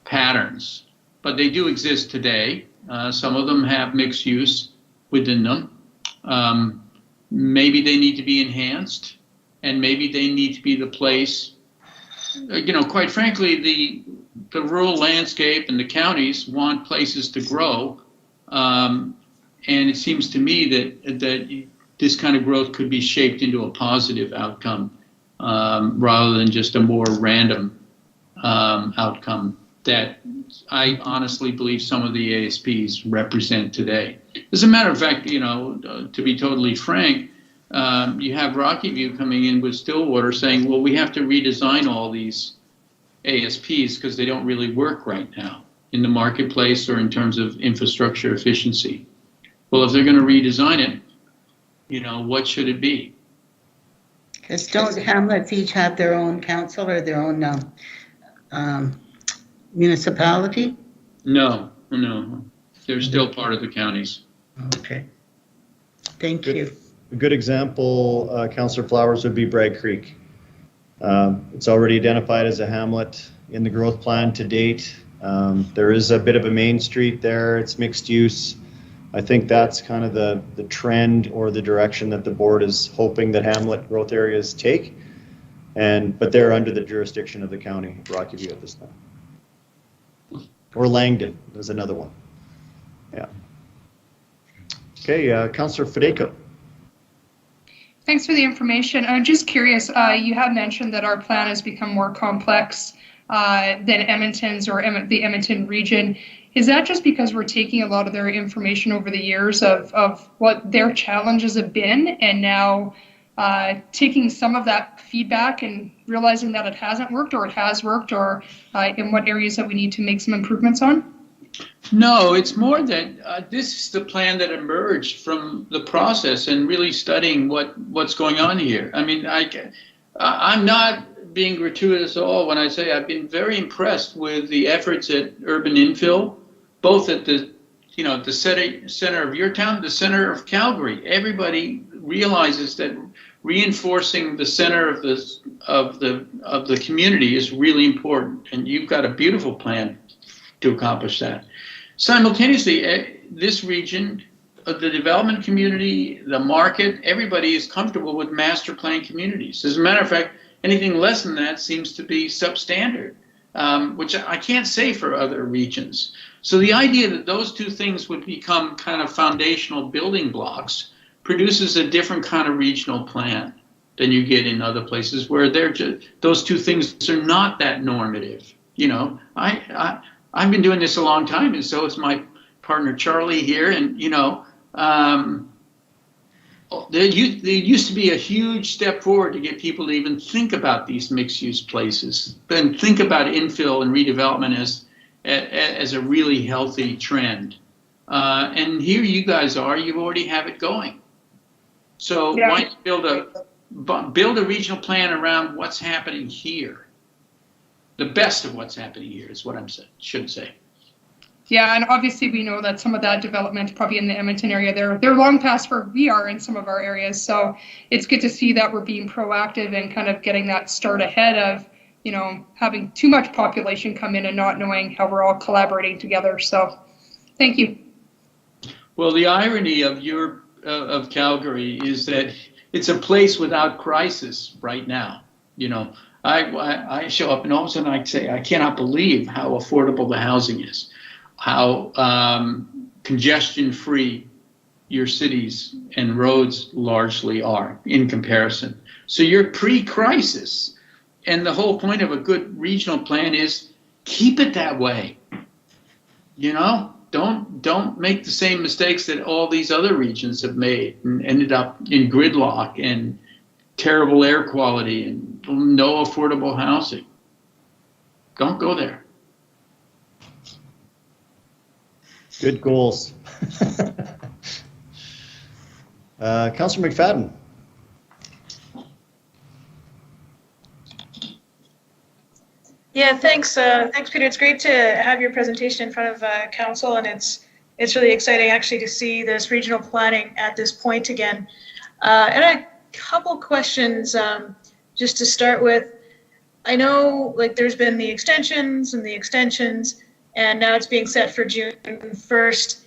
patterns. But they do exist today. Some of them have mixed use within them. Maybe they need to be enhanced, and maybe they need to be the place. Quite frankly, the rural landscape and the counties want places to grow. And it seems to me that this kind of growth could be shaped into a positive outcome rather than just a more random outcome that I honestly believe some of the ASPs represent today. As a matter of fact, to be totally frank, you have Rocky View coming in with Stillwater saying, well, we have to redesign all these ASPs because they don't really work right now in the marketplace or in terms of infrastructure efficiency. Well, if they're going to redesign it, what should it be? Because don't hamlets each have their own council or their own municipality? No. They're still part of the counties. Okay. Thank you. A good example, Councillor Flowers, would be Bragg Creek. It's already identified as a hamlet in the growth plan to date. There is a bit of a main street there. It's mixed use. I think that's kind of the trend or the direction that the board is hoping that hamlet growth areas take. But they're under the jurisdiction of the county of Rocky View at this time. Or Langdon, there's another one. Yeah. Okay, Councillor Fedeko. Thanks for the information. I'm just curious, you have mentioned that our plan has become more complex than Edmonton's or the Edmonton region. Is that just because we're taking a lot of their information over the years of what their challenges have been and now taking some of that feedback and realizing that it hasn't worked or it has worked, or in what areas that we need to make some improvements on? No, it's more that this is the plan that emerged from the process and really studying what's going on here. I mean, I'm not being gratuitous at all when I say I've been very impressed with the efforts at urban infill, both at the center of your town, the center of Calgary. Everybody realizes that reinforcing the center of the community is really important, and you've got a beautiful plan to accomplish that. Simultaneously, this region, the development community, the market, everybody is comfortable with master plan communities. As a matter of fact, anything less than that seems to be substandard, which I can't say for other regions. So the idea that those two things would become kind of foundational building blocks produces a different kind of regional plan than you get in other places where those two things are not that normative. I've been doing this a long time, and so is my partner Charlie here, and there used to be a huge step forward to get people to even think about these mixed-use places, then think about infill and redevelopment as a really healthy trend. And here you guys are, you already have it going. So Yeah. why not build a regional plan around what's happening here? The best of what's happening here is what I should say. Yeah, and obviously we know that some of that development probably in the Edmonton area, they're long past where we are in some of our areas. So it's good to see that we're being proactive and kind of getting that start ahead of, you know, having too much population come in and not knowing how we're all collaborating together. So thank you. Well, the irony of of Calgary is that it's a place without crisis right now. You know, I show up and all of a sudden I say, I cannot believe how affordable the housing is, how congestion-free your cities and roads largely are in comparison. So you're pre-crisis. And the whole point of a good regional plan is keep it that way. You know, don't make the same mistakes that all these other regions have made and ended up in gridlock and terrible air quality and no affordable housing. Don't go there. Good goals. Councillor McFadden. Yeah, thanks. Thanks, Peter. It's great to have your presentation in front of council, and it's really exciting actually to see this regional planning at this point again. And a couple questions just to start with. I know like there's been the extensions, and now it's being set for June 1st.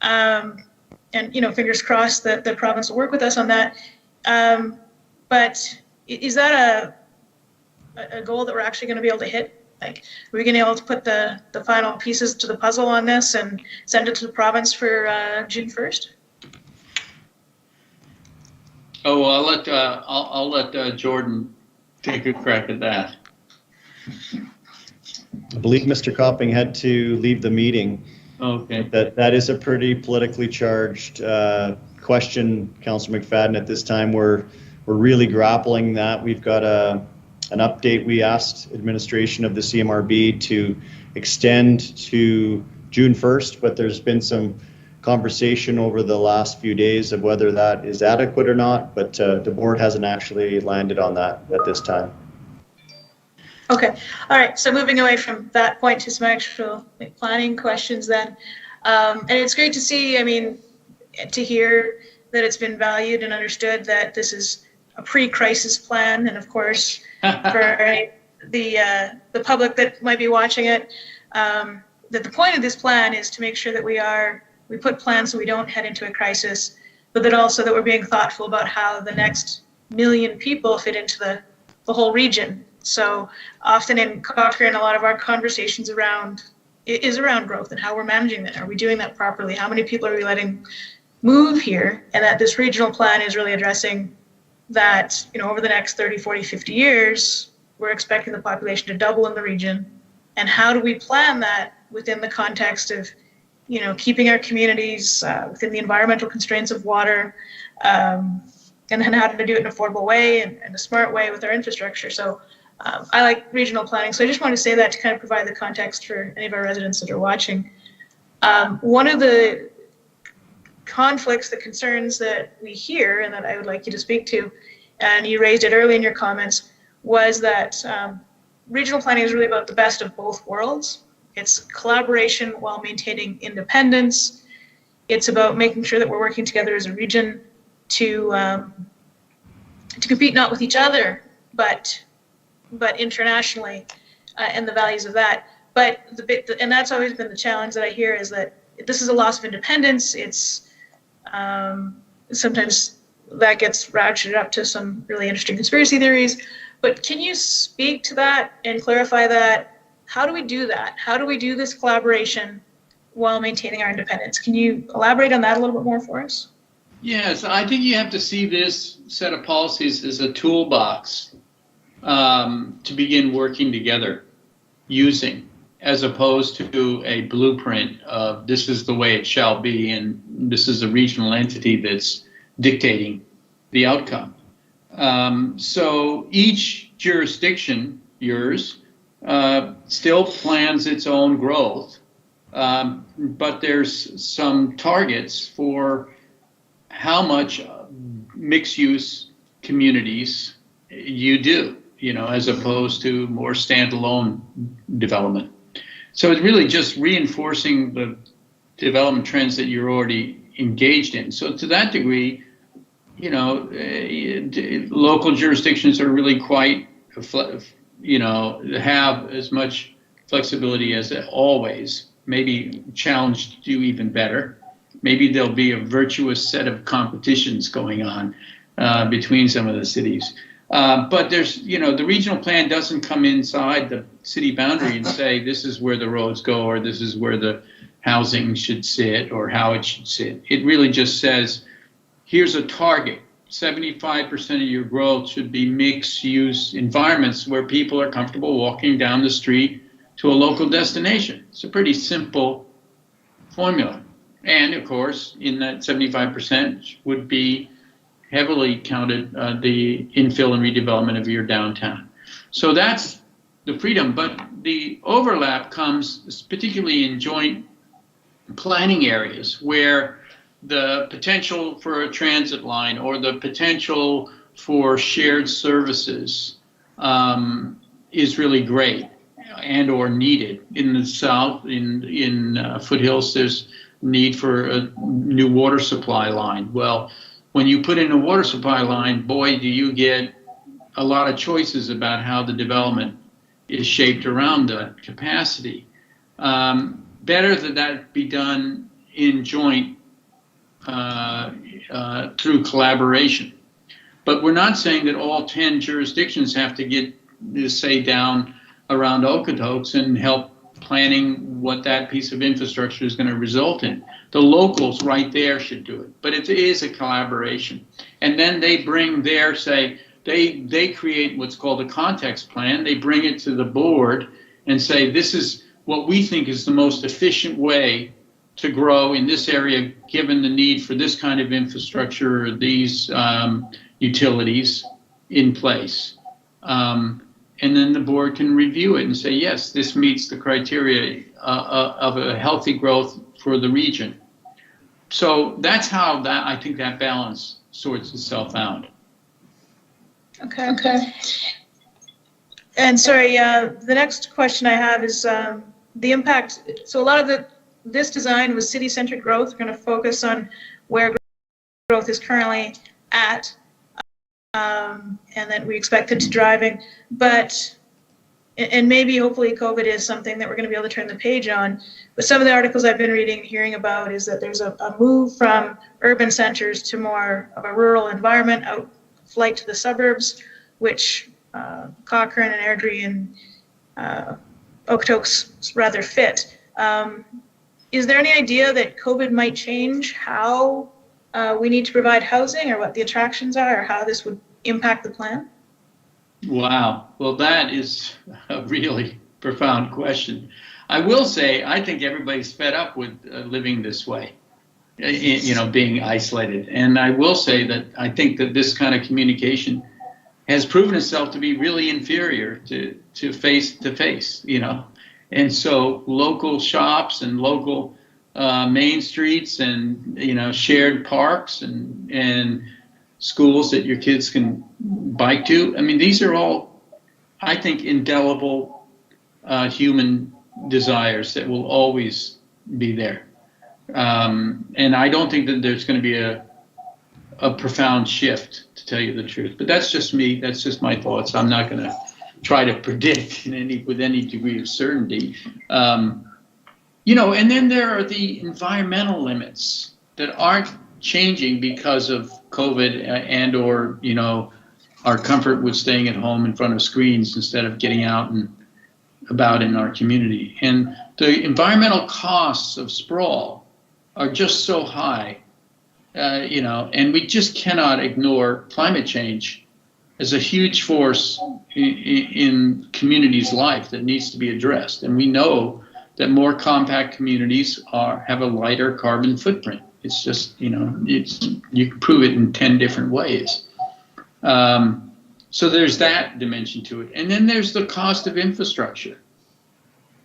And you know, fingers crossed that the province will work with us on that. But is that a goal that we're actually going to be able to hit? Like, are we going to be able to put the final pieces to the puzzle on this and send it to the province for June 1st? Oh, well, I'll let Jordan take a crack at that. I believe Mr. Copping had to leave the meeting. Okay. That is a pretty politically charged question, Councillor McFadden. At this time, we're really grappling that. We've got an update. We asked administration of the CMRB to extend to June 1st, but there's been some conversation over the last few days of whether that is adequate or not, but the board hasn't actually landed on that at this time. Okay, all right, so moving away from that point to some actual planning questions then. And it's great to see, I mean, to hear that it's been valued and understood that this is a pre-crisis plan, and of course, for the public that might be watching it, that the point of this plan is to make sure that we put plans so we don't head into a crisis, but that also that we're being thoughtful about how the next million people fit into the whole region. So often in Cochrane, a lot of our conversations is around growth and how we're managing that. Are we doing that properly? How many people are we letting move here? And that this regional plan is really addressing that, you know, over the next 30, 40, 50 years, we're expecting the population to double in the region. And how do we plan that within the context of, you know, keeping our communities within the environmental constraints of water, and how to do it in an affordable way and a smart way with our infrastructure. So I like regional planning. So I just want to say that to kind of provide the context for any of our residents that are watching. One of the conflicts, the concerns that we hear and that I would like you to speak to, and you raised it early in your comments, was that regional planning is really about the best of both worlds. It's collaboration while maintaining independence. It's about making sure that we're working together as a region to compete not with each other, but internationally, and the values of that. But and that's always been the challenge that I hear, is that this is a loss of independence. It's sometimes that gets ratcheted up to some really interesting conspiracy theories. But can you speak to that and clarify that? How do we do that? How do we do this collaboration while maintaining our independence? Can you elaborate on that a little bit more for us? Yes, I think you have to see this set of policies as a toolbox to begin working together using, as opposed to a blueprint of this is the way it shall be and this is a regional entity that's dictating the outcome. So each jurisdiction, yours, still plans its own growth, but there's some targets for how much mixed-use communities you do, as opposed to more standalone development. So it's really just reinforcing the development trends that you're already engaged in. So to that degree, local jurisdictions are really quite, have as much flexibility as always, maybe challenged to do even better. Maybe there'll be a virtuous set of competitions going on between some of the cities. But there's, the regional plan doesn't come inside the city boundary and say, this is where the roads go, or this is where the housing should sit, or how it should sit. It really just says, here's a target. 75% of your growth should be mixed-use environments where people are comfortable walking down the street to a local destination. It's a pretty simple formula. And of course, in that 75% would be heavily counted the infill and redevelopment of your downtown. So that's the freedom, but the overlap comes particularly in joint planning areas where the potential for a transit line or the potential for shared services is really great and or needed. In the south, in foothills, there's need for a new water supply line. Well, when you put in a water supply line, boy, do you get a lot of choices about how the development is shaped around that capacity. Better that that be done in joint through collaboration. But we're not saying that all 10 jurisdictions have to get this say down around Okotoks and help planning what that piece of infrastructure is going to result in. The locals right there should do it, but it is a collaboration. And then they bring their, say, they create what's called a context plan. They bring it to the board and say, this is what we think is the most efficient way to grow in this area, given the need for this kind of infrastructure or these utilities in place. And then the board can review it and say, yes, this meets the criteria of a healthy growth for the region. So that's how that, I think that balance sorts itself out. Okay. And sorry, the next question I have is the impact. So a lot of this design was city-centered growth. We're going to focus on where growth is currently at, and that we expect it to driving. But, and maybe hopefully COVID is something that we're going to be able to turn the page on. But some of the articles I've been reading and hearing about is that there's a move from urban centers to more of a rural environment, out flight to the suburbs, which Cochrane and Airdrie and Okotoks rather fit. Is there any idea that COVID might change how we need to provide housing, or what the attractions are, or how this would impact the plan? Wow. Well, that is a really profound question. I will say, I think everybody's fed up with living this way, being isolated. And I will say that I think that this kind of communication has proven itself to be really inferior to face-to-face, And so local shops and local main streets and, shared parks and schools that your kids can bike to. I mean, these are all, I think, indelible human desires that will always be there. And I don't think that there's going to be a profound shift, to tell you the truth. But that's just me. That's just my thoughts. I'm not going to try to predict with any degree of certainty. And then there are the environmental limits that aren't changing because of COVID and or, our comfort with staying at home in front of screens instead of getting out and about in our community. And the environmental costs of sprawl are just so high, and we just cannot ignore climate change as a huge force in communities' life that needs to be addressed. And we know that more compact communities have a lighter carbon footprint. It's just, you can prove it in 10 different ways. So there's that dimension to it. And then there's the cost of infrastructure,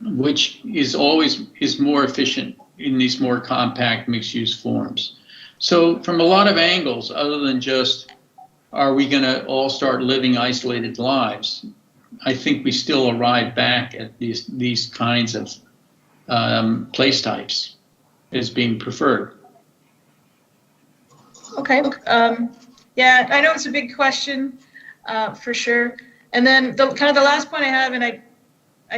which is more efficient in these more compact mixed-use forms. So from a lot of angles, other than just, are we going to all start living isolated lives? I think we still arrive back at these kinds of place types as being preferred. Okay. Yeah, I know it's a big question, for sure. And then the last point I have, and I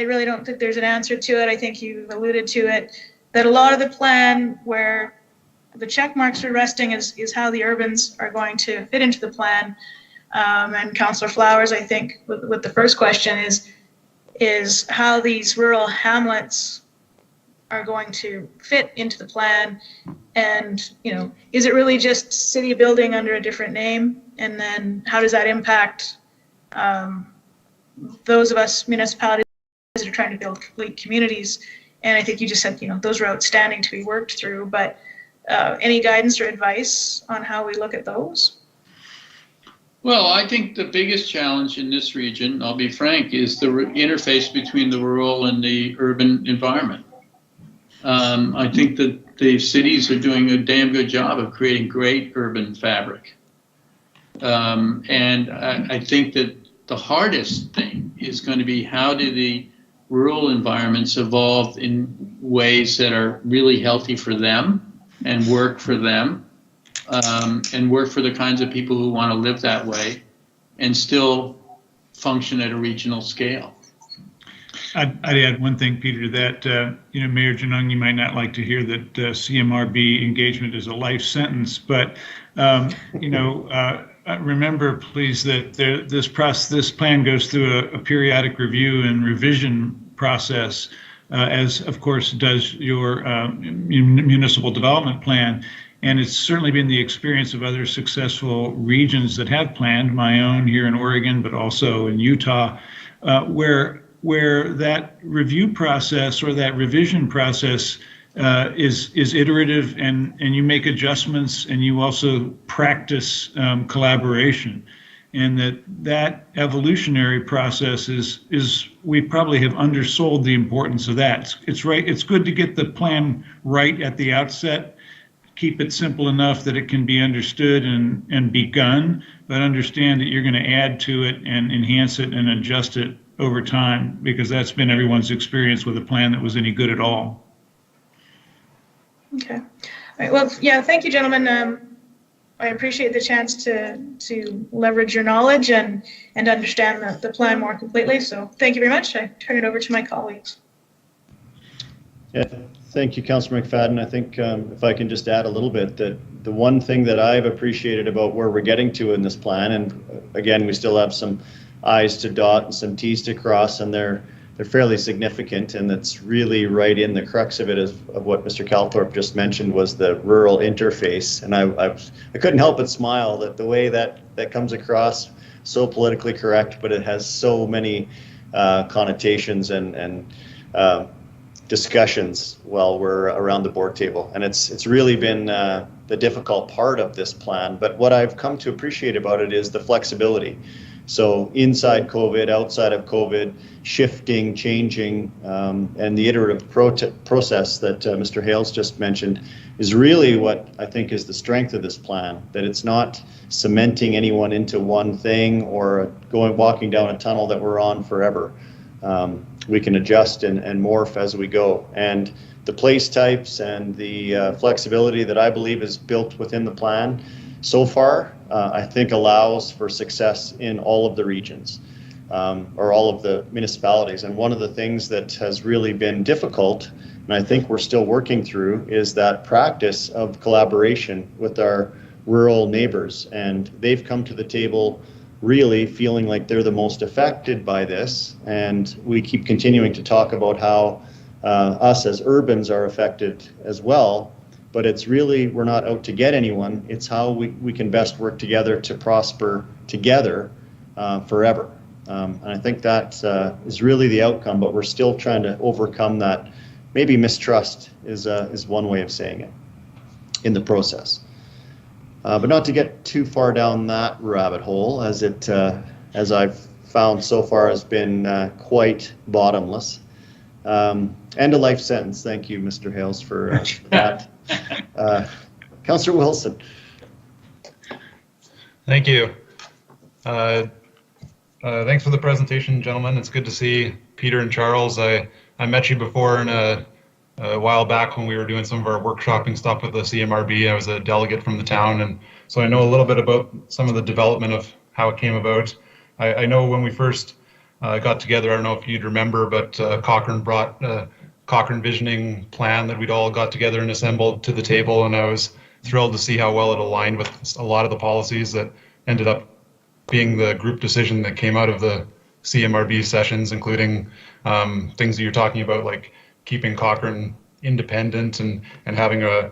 really don't think there's an answer to it. I think you alluded to it, that a lot of the plan where the check marks are resting is how the urbans are going to fit into the plan. And Councillor Flowers, I think, with the first question is how these rural hamlets are going to fit into the plan. And, is it really just city building under a different name? And then how does that impact those of us municipalities that are trying to build complete communities? And I think you just said, those are outstanding to be worked through, but any guidance or advice on how we look at those? Well, I think the biggest challenge in this region, I'll be frank, is the interface between the rural and the urban environment. I think that the cities are doing a damn good job of creating great urban fabric. And I think that the hardest thing is going to be, how do the rural environments evolve in ways that are really healthy for them and work for them, and work for the kinds of people who want to live that way and still function at a regional scale. I'd add one thing, Peter, to that, Mayor Janung, you might not like to hear that CMRB engagement is a life sentence, but, remember, please, that this plan goes through a periodic review and revision process, as, of course, does your municipal development plan. And it's certainly been the experience of other successful regions that have planned, my own here in Oregon, but also in Utah, where that review process or that revision process is iterative, and you make adjustments, and you also practice collaboration. And that evolutionary process is we probably have undersold the importance of that. It's right. It's good to get the plan right at the outset. Keep it simple enough that it can be understood and begun, but understand that you're going to add to it and enhance it and adjust it over time, because that's been everyone's experience with a plan that was any good at all. Okay. All right. Well, yeah, thank you, gentlemen. I appreciate the chance to leverage your knowledge and understand the plan more completely. So thank you very much. I turn it over to my colleagues. Yeah, thank you, Councillor McFadden. I think if I can just add a little bit, that the one thing that I've appreciated about where we're getting to in this plan, and again, we still have some I's to dot and some T's to cross, and they're fairly significant, and that's really right in the crux of it, of what Mr. Calthorpe just mentioned, was the rural interface. And I couldn't help but smile that the way that comes across, so politically correct, but it has so many connotations and discussions while we're around the board table. And it's really been the difficult part of this plan. But what I've come to appreciate about it is the flexibility. So inside COVID, outside of COVID, shifting, changing, and the iterative process that Mr. Hales just mentioned is really what I think is the strength of this plan, that it's not cementing anyone into one thing or walking down a tunnel that we're on forever. We can adjust and morph as we go. And the place types and the flexibility that I believe is built within the plan so far, I think allows for success in all of the regions, or all of the municipalities. And one of the things that has really been difficult, and I think we're still working through, is that practice of collaboration with our rural neighbors. And they've come to the table really feeling like they're the most affected by this. And we keep continuing to talk about how us as urbans are affected as well. But it's really, we're not out to get anyone. It's how we can best work together to prosper together forever. And I think that is really the outcome, but we're still trying to overcome that. Maybe mistrust is one way of saying it. in the process. But not to get too far down that rabbit hole, as I've found so far has been quite bottomless. And a life sentence. Thank you, Mr. Hales, for that. Councillor Wilson. Thank you. Thanks for the presentation, gentlemen. It's good to see Peter and Charles. I met you before in a while back when we were doing some of our workshopping stuff with the CMRB. I was a delegate from the town, and so I know a little bit about some of the development of how it came about. I know when we first got together, I don't know if you'd remember, but Cochrane brought a Cochrane visioning plan that we'd all got together and assembled to the table, and I was thrilled to see how well it aligned with a lot of the policies that ended up being the group decision that came out of the CMRB sessions, including things that you're talking about, like keeping Cochrane independent and having a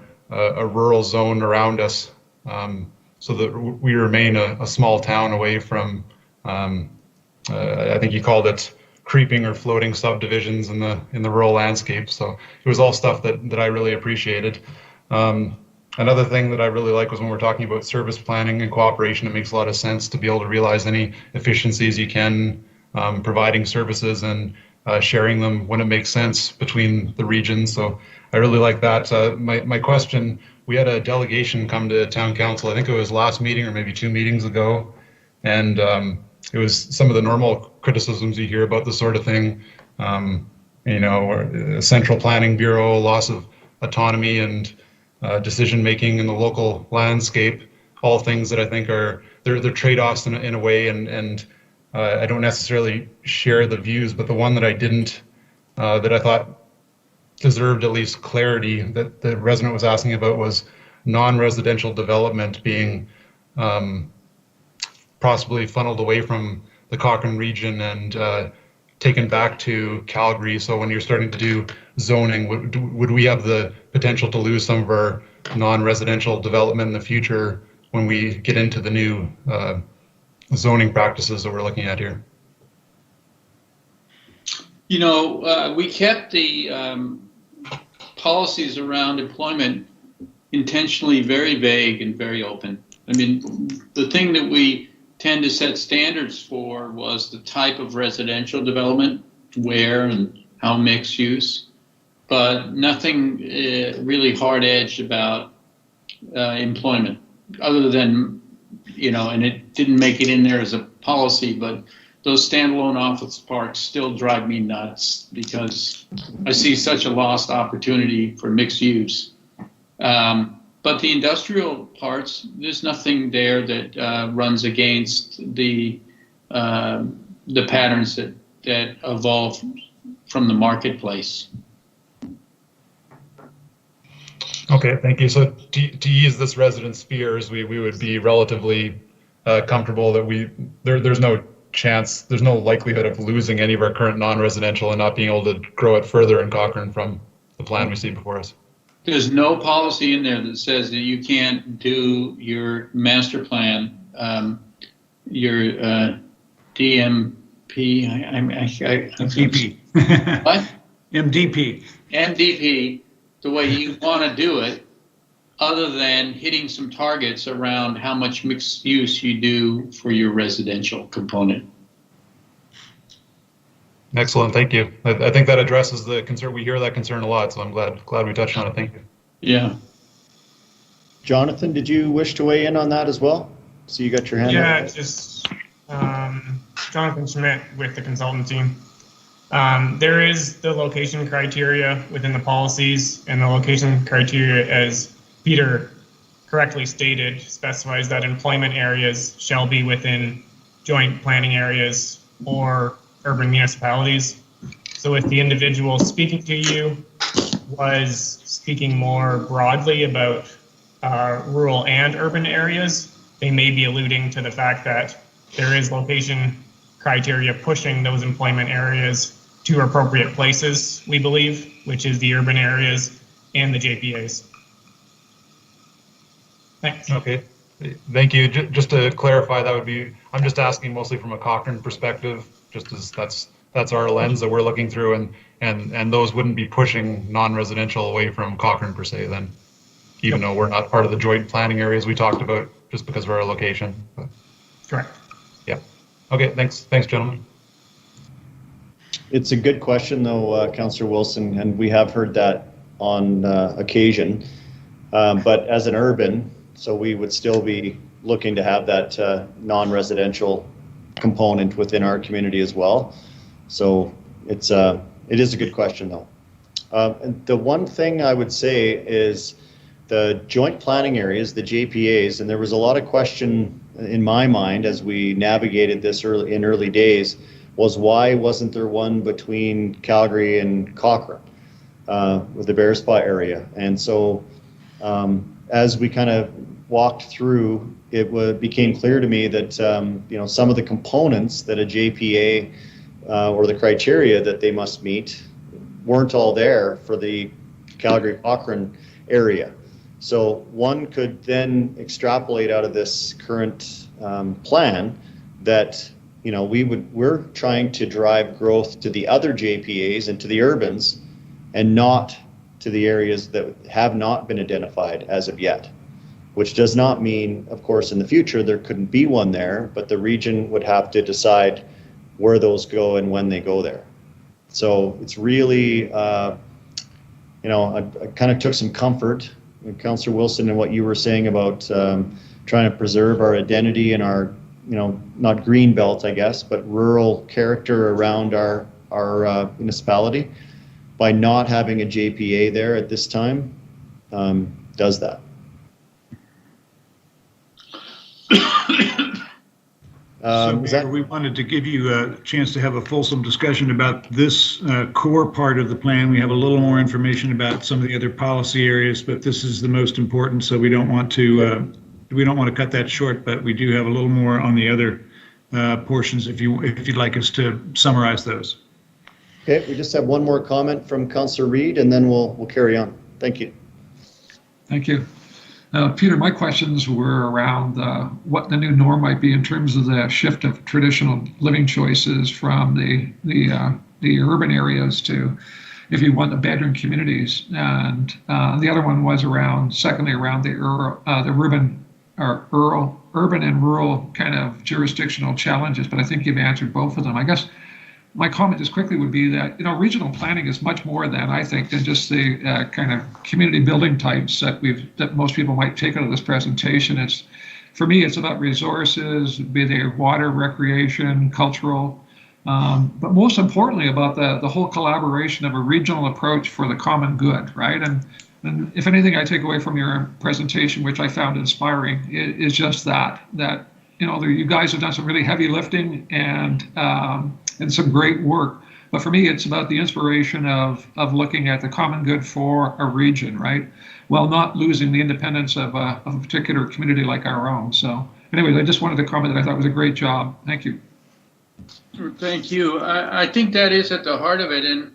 rural zone around us, so that we remain a small town away from, I think you called it creeping or floating subdivisions in the rural landscape. So it was all stuff that I really appreciated. Another thing that I really like was when we're talking about service planning and cooperation. It makes a lot of sense to be able to realize any efficiencies you can, providing services and sharing them when it makes sense between the regions. So I really like that. My question, we had a delegation come to town council, I think it was last meeting or maybe 2 meetings ago, and it was some of the normal criticisms you hear about this sort of thing, or central planning bureau, loss of autonomy and decision making in the local landscape, all things that I think are they're trade-offs in a way, and I don't necessarily share the views, but the one that I didn't, that I thought deserved at least clarity that the resident was asking about was non-residential development being possibly funneled away from the Cochrane region and taken back to Calgary. So when you're starting to do zoning, would we have the potential to lose some of our non-residential development in the future when we get into the new zoning practices that we're looking at here? We kept the policies around employment intentionally very vague and very open. I mean, the thing that we tend to set standards for was the type of residential development, where and how mixed use, but nothing really hard-edged about employment, other than, and it didn't make it in there as a policy, but those standalone office parks still drive me nuts because I see such a lost opportunity for mixed use. But the industrial parts, there's nothing there that runs against the patterns that evolve from the marketplace. Okay, thank you. So to ease this resident's fears, we would be relatively comfortable that there's no chance, there's no likelihood of losing any of our current non-residential and not being able to grow it further in Cochrane from the plan we see before us. There's no policy in there that says that you can't do your master plan, your DMP. MDP. What? MDP. MDP, the way you want to do it, other than hitting some targets around how much mixed use you do for your residential component. Excellent, thank you. I think that addresses the concern. We hear that concern a lot, so I'm glad we touched on it. Thank you. Yeah. Jonathan, did you wish to weigh in on that as well? So you got your hand up. Yeah, just Jonathan Schmidt with the consultant team. There is the location criteria within the policies, and the location criteria, as Peter correctly stated, specifies that employment areas shall be within joint planning areas or urban municipalities. So if the individual speaking to you was speaking more broadly about rural and urban areas, they may be alluding to the fact that there is location criteria pushing those employment areas to appropriate places, we believe, which is the urban areas and the JPAs. Thanks. Okay, thank you. Just to clarify, that would be, I'm just asking mostly from a Cochrane perspective, just as that's our lens that we're looking through, and those wouldn't be pushing non-residential away from Cochrane per se then. even though we're not part of the joint planning areas we talked about, just because of our location. But, Correct. yeah. Okay, thanks, gentlemen. It's a good question, though, Councillor Wilson, and we have heard that on occasion. But as an urban, so we would still be looking to have that non-residential component within our community as well. So it is a good question, though. And the one thing I would say is the joint planning areas, the JPAs, and there was a lot of question in my mind as we navigated this in early days, was why wasn't there one between Calgary and Cochrane with the Bearspaw area? And so as we kind of walked through, it became clear to me that some of the components that a JPA or the criteria that they must meet weren't all there for the Calgary-Cochrane area. So one could then extrapolate out of this current plan that we're trying to drive growth to the other JPAs and to the urbans, and not to the areas that have not been identified as of yet. Which does not mean, of course, in the future there couldn't be one there, but the region would have to decide where those go and when they go there. So it's really, I kind of took some comfort, Councillor Wilson, in what you were saying about trying to preserve our identity and our, not green belt, I guess, but rural character around our municipality. By not having a JPA there at this time, does that. So we wanted to give you a chance to have a fulsome discussion about this core part of the plan. We have a little more information about some of the other policy areas, but this is the most important, so we don't want to cut that short. But we do have a little more on the other portions if you'd like us to summarize those. Okay, we just have one more comment from Councillor Reid, and then we'll carry on. Thank you. Thank you. Peter, my questions were around what the new norm might be in terms of the shift of traditional living choices from the urban areas to, if you want, the bedroom communities. And the other one was secondly, around the urban and rural kind of jurisdictional challenges. But I think you've answered both of them. I guess my comment just quickly would be that, regional planning is much more than, I think, than just the kind of community building types that most people might take out of this presentation. For me, it's about resources, be they water, recreation, cultural, but most importantly about the whole collaboration of a regional approach for the common good, right? And if anything I take away from your presentation, which I found inspiring, is just that you guys have done some really heavy lifting and some great work. But for me, it's about the inspiration of looking at the common good for a region, right? While not losing the independence of a particular community like our own. So anyways, I just wanted to comment that I thought was a great job. Thank you. Thank you. I think that is at the heart of it. And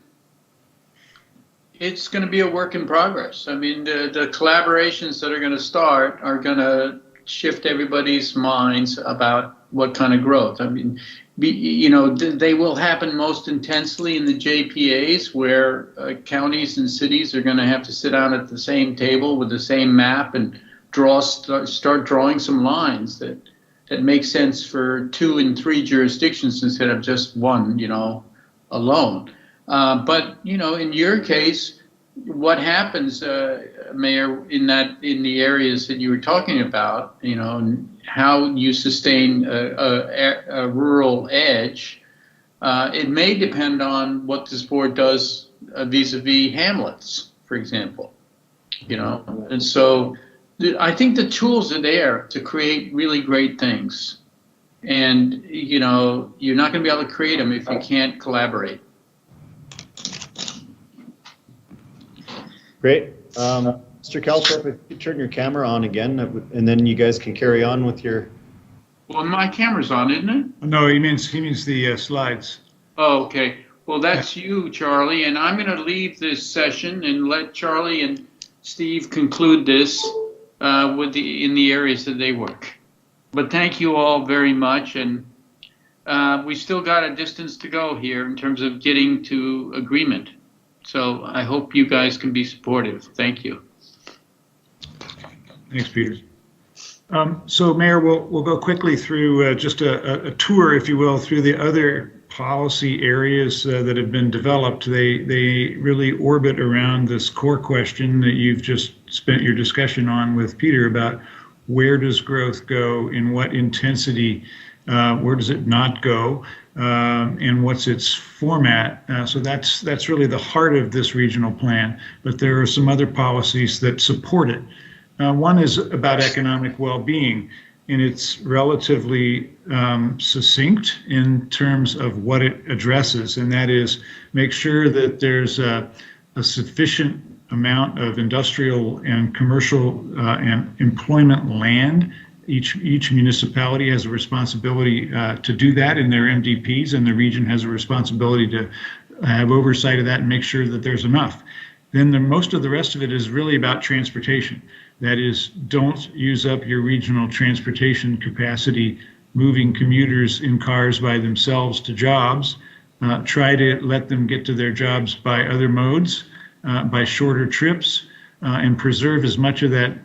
it's going to be a work in progress. I mean, the collaborations that are going to start are going to shift everybody's minds about what kind of growth. I mean, they will happen most intensely in the JPAs, where counties and cities are going to have to sit down at the same table with the same map and start drawing some lines that make sense for 2 and 3 jurisdictions instead of just one, alone. But in your case, what happens, Mayor, in the areas that you were talking about, and how you sustain a rural edge, it may depend on what this board does vis-a-vis hamlets, for example, and so I think the tools are there to create really great things, and you're not going to be able to create them if you can't collaborate. Great. Mr. Calthorpe, if you turn your camera on again, and then you guys can carry on with your... Well, my camera's on, isn't it? No, he means the slides. Oh, okay. Well, that's you, Charlie, and I'm going to leave this session and let Charlie and Steve conclude this in the areas that they work. But thank you all very much, and we still got a distance to go here in terms of getting to agreement. So I hope you guys can be supportive. Thank you. Thanks, Peter. So, Mayor, we'll go quickly through just a tour, if you will, through the other policy areas that have been developed. They really orbit around this core question that you've just spent your discussion on with Peter about where does growth go, in what intensity, where does it not go, and what's its format. So that's really the heart of this regional plan, but there are some other policies that support it. One is about economic well-being, and it's relatively succinct in terms of what it addresses, and that is make sure that there's a sufficient amount of industrial and commercial and employment land. Each municipality has a responsibility to do that in their MDPs, and the region has a responsibility to have oversight of that and make sure that there's enough. Then most of the rest of it is really about transportation. That is, don't use up your regional transportation capacity moving commuters in cars by themselves to jobs. Try to let them get to their jobs by other modes, by shorter trips, and preserve as much of that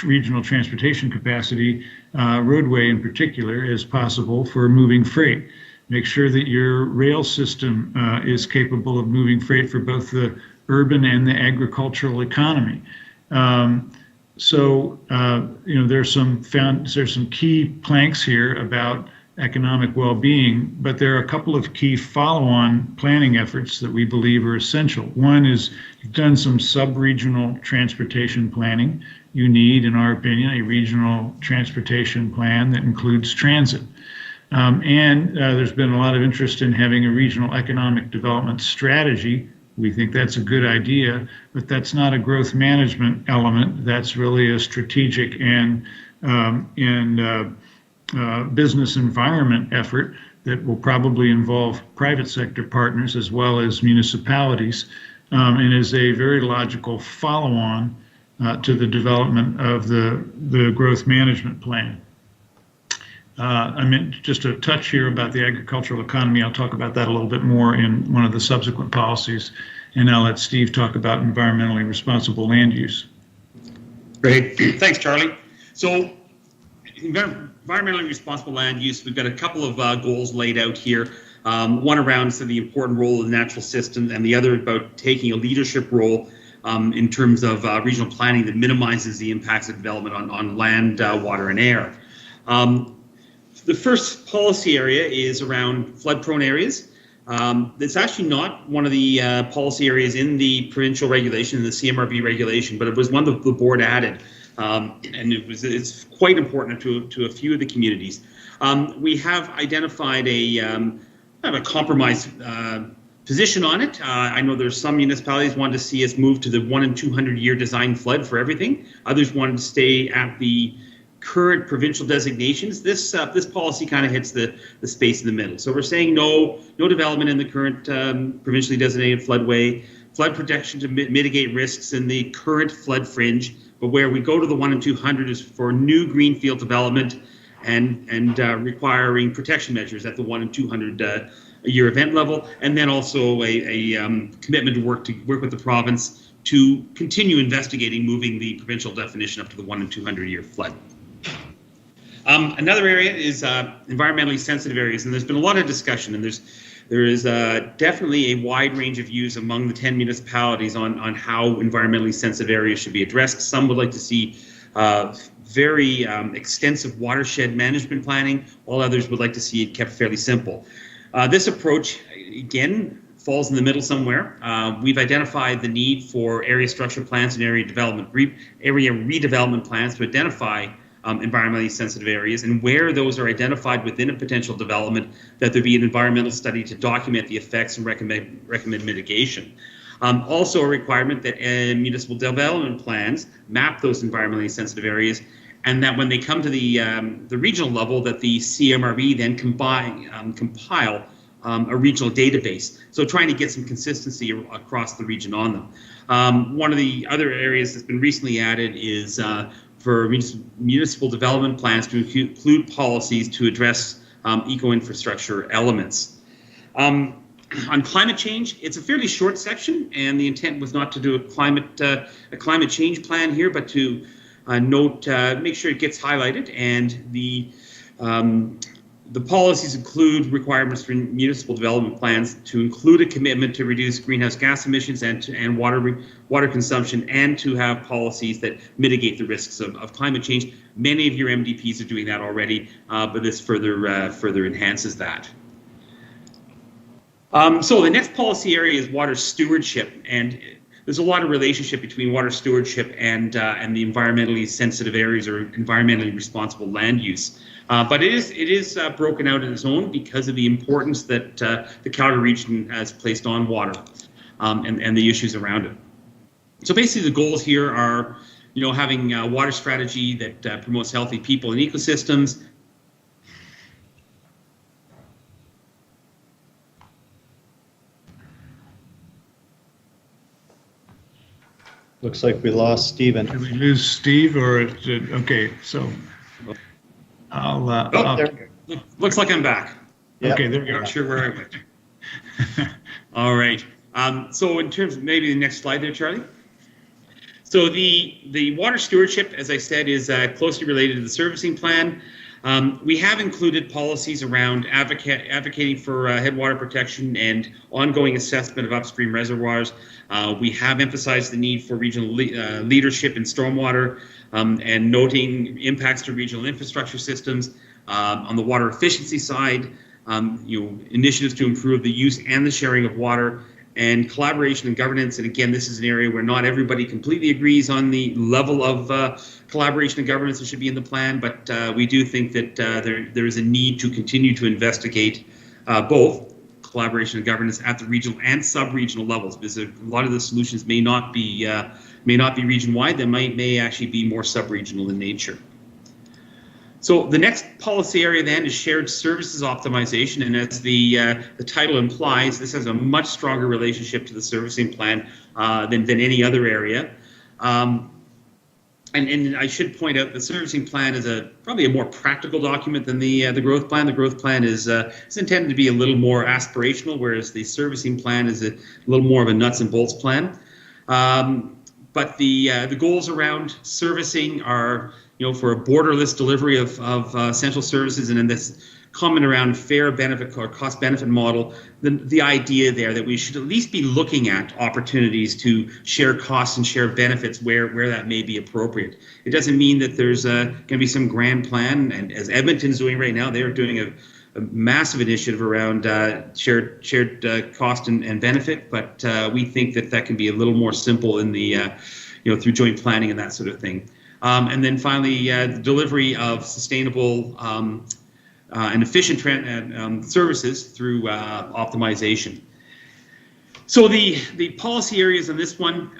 regional transportation capacity, roadway in particular, as possible for moving freight. Make sure that your rail system is capable of moving freight for both the urban and the agricultural economy. There's some key planks here about economic well-being, but there are a couple of key follow-on planning efforts that we believe are essential. One is you've done some sub-regional transportation planning. You need, in our opinion, a regional transportation plan that includes transit. There's been a lot of interest in having a regional economic development strategy. We think that's a good idea, but that's not a growth management element. That's really a strategic and business environment effort that will probably involve private sector partners as well as municipalities, and is a very logical follow-on to the development of the growth management plan. Just a touch here about the agricultural economy. I'll talk about that a little bit more in one of the subsequent policies, and I'll let Steve talk about environmentally responsible land use. Great, thanks, Charlie. So, environmentally responsible land use, we've got a couple of goals laid out here. One around the important role of the natural system, and the other about taking a leadership role in terms of regional planning that minimizes the impacts of development on land, water, and air. The first policy area is around flood-prone areas. It's actually not one of the policy areas in the provincial regulation, the CMRB regulation, but it was one that the board added, and it's quite important to a few of the communities. We have identified a compromise position on it. I know there's some municipalities wanted to see us move to the 1 in 200 year design flood for everything. Others wanted to stay at the current provincial designations. This policy kind of hits the space in the middle. So we're saying no development in the current provincially designated floodway, flood protection to mitigate risks in the current flood fringe, but where we go to the 1 in 200 is for new greenfield development and requiring protection measures at the 1 in 200 a year event level, and then also a commitment to work with the province to continue investigating moving the provincial definition up to the 1 in 200 year flood. Another area is environmentally sensitive areas, and there's been a lot of discussion, and there is definitely a wide range of views among the 10 municipalities on how environmentally sensitive areas should be addressed. Some would like to see very extensive watershed management planning, while others would like to see it kept fairly simple. This approach, again, falls in the middle somewhere. We've identified the need for area structure plans and area redevelopment plans to identify environmentally sensitive areas, and where those are identified within a potential development, that there be an environmental study to document the effects and recommend mitigation. Also a requirement that municipal development plans map those environmentally sensitive areas, and that when they come to the regional level, that the CMRB then compile a regional database. So trying to get some consistency across the region on them. One of the other areas that's been recently added is for municipal development plans to include policies to address eco-infrastructure elements. On climate change, it's a fairly short section, and the intent was not to do a climate change plan here, but to make sure it gets highlighted, and the policies include requirements for municipal development plans to include a commitment to reduce greenhouse gas emissions and water consumption, and to have policies that mitigate the risks of climate change. Many of your MDPs are doing that already, but this further enhances that. So the next policy area is water stewardship, and there's a lot of relationship between water stewardship and the environmentally sensitive areas or environmentally responsible land use. But it is broken out in its own because of the importance that the Calgary region has placed on water and the issues around it. So basically the goals here are, having a water strategy that promotes healthy people and ecosystems. Looks like we lost Stephen. Did we lose Steve, or okay? So I'll. Looks like I'm back. Yep. Okay, there we go. Not sure where I went. All right. So in terms of maybe the next slide there, Charlie. So the water stewardship, as I said, is closely related to the servicing plan. We have included policies around advocating for headwater protection and ongoing assessment of upstream reservoirs. We have emphasized the need for regional leadership in stormwater and noting impacts to regional infrastructure systems. On the water efficiency side, initiatives to improve the use and the sharing of water, and collaboration and governance. And again, this is an area where not everybody completely agrees on the level of collaboration and governance that should be in the plan, but we do think that there is a need to continue to investigate both collaboration and governance at the regional and sub-regional levels, because a lot of the solutions may not be region-wide. They may actually be more sub-regional in nature. So the next policy area then is shared services optimization, and as the title implies, this has a much stronger relationship to the servicing plan than any other area. And I should point out the servicing plan is probably a more practical document than the growth plan. The growth plan is intended to be a little more aspirational, whereas the servicing plan is a little more of a nuts and bolts plan. But the goals around servicing are, for a borderless delivery of essential services, and in this comment around fair benefit or cost benefit model, the idea there that we should at least be looking at opportunities to share costs and share benefits where that may be appropriate. It doesn't mean that there's going to be some grand plan, and as Edmonton's doing right now, they're doing a massive initiative around shared cost and benefit, but we think that can be a little more simple in the through joint planning and that sort of thing. And then finally, the delivery of sustainable and efficient services through optimization. So the policy areas on this one,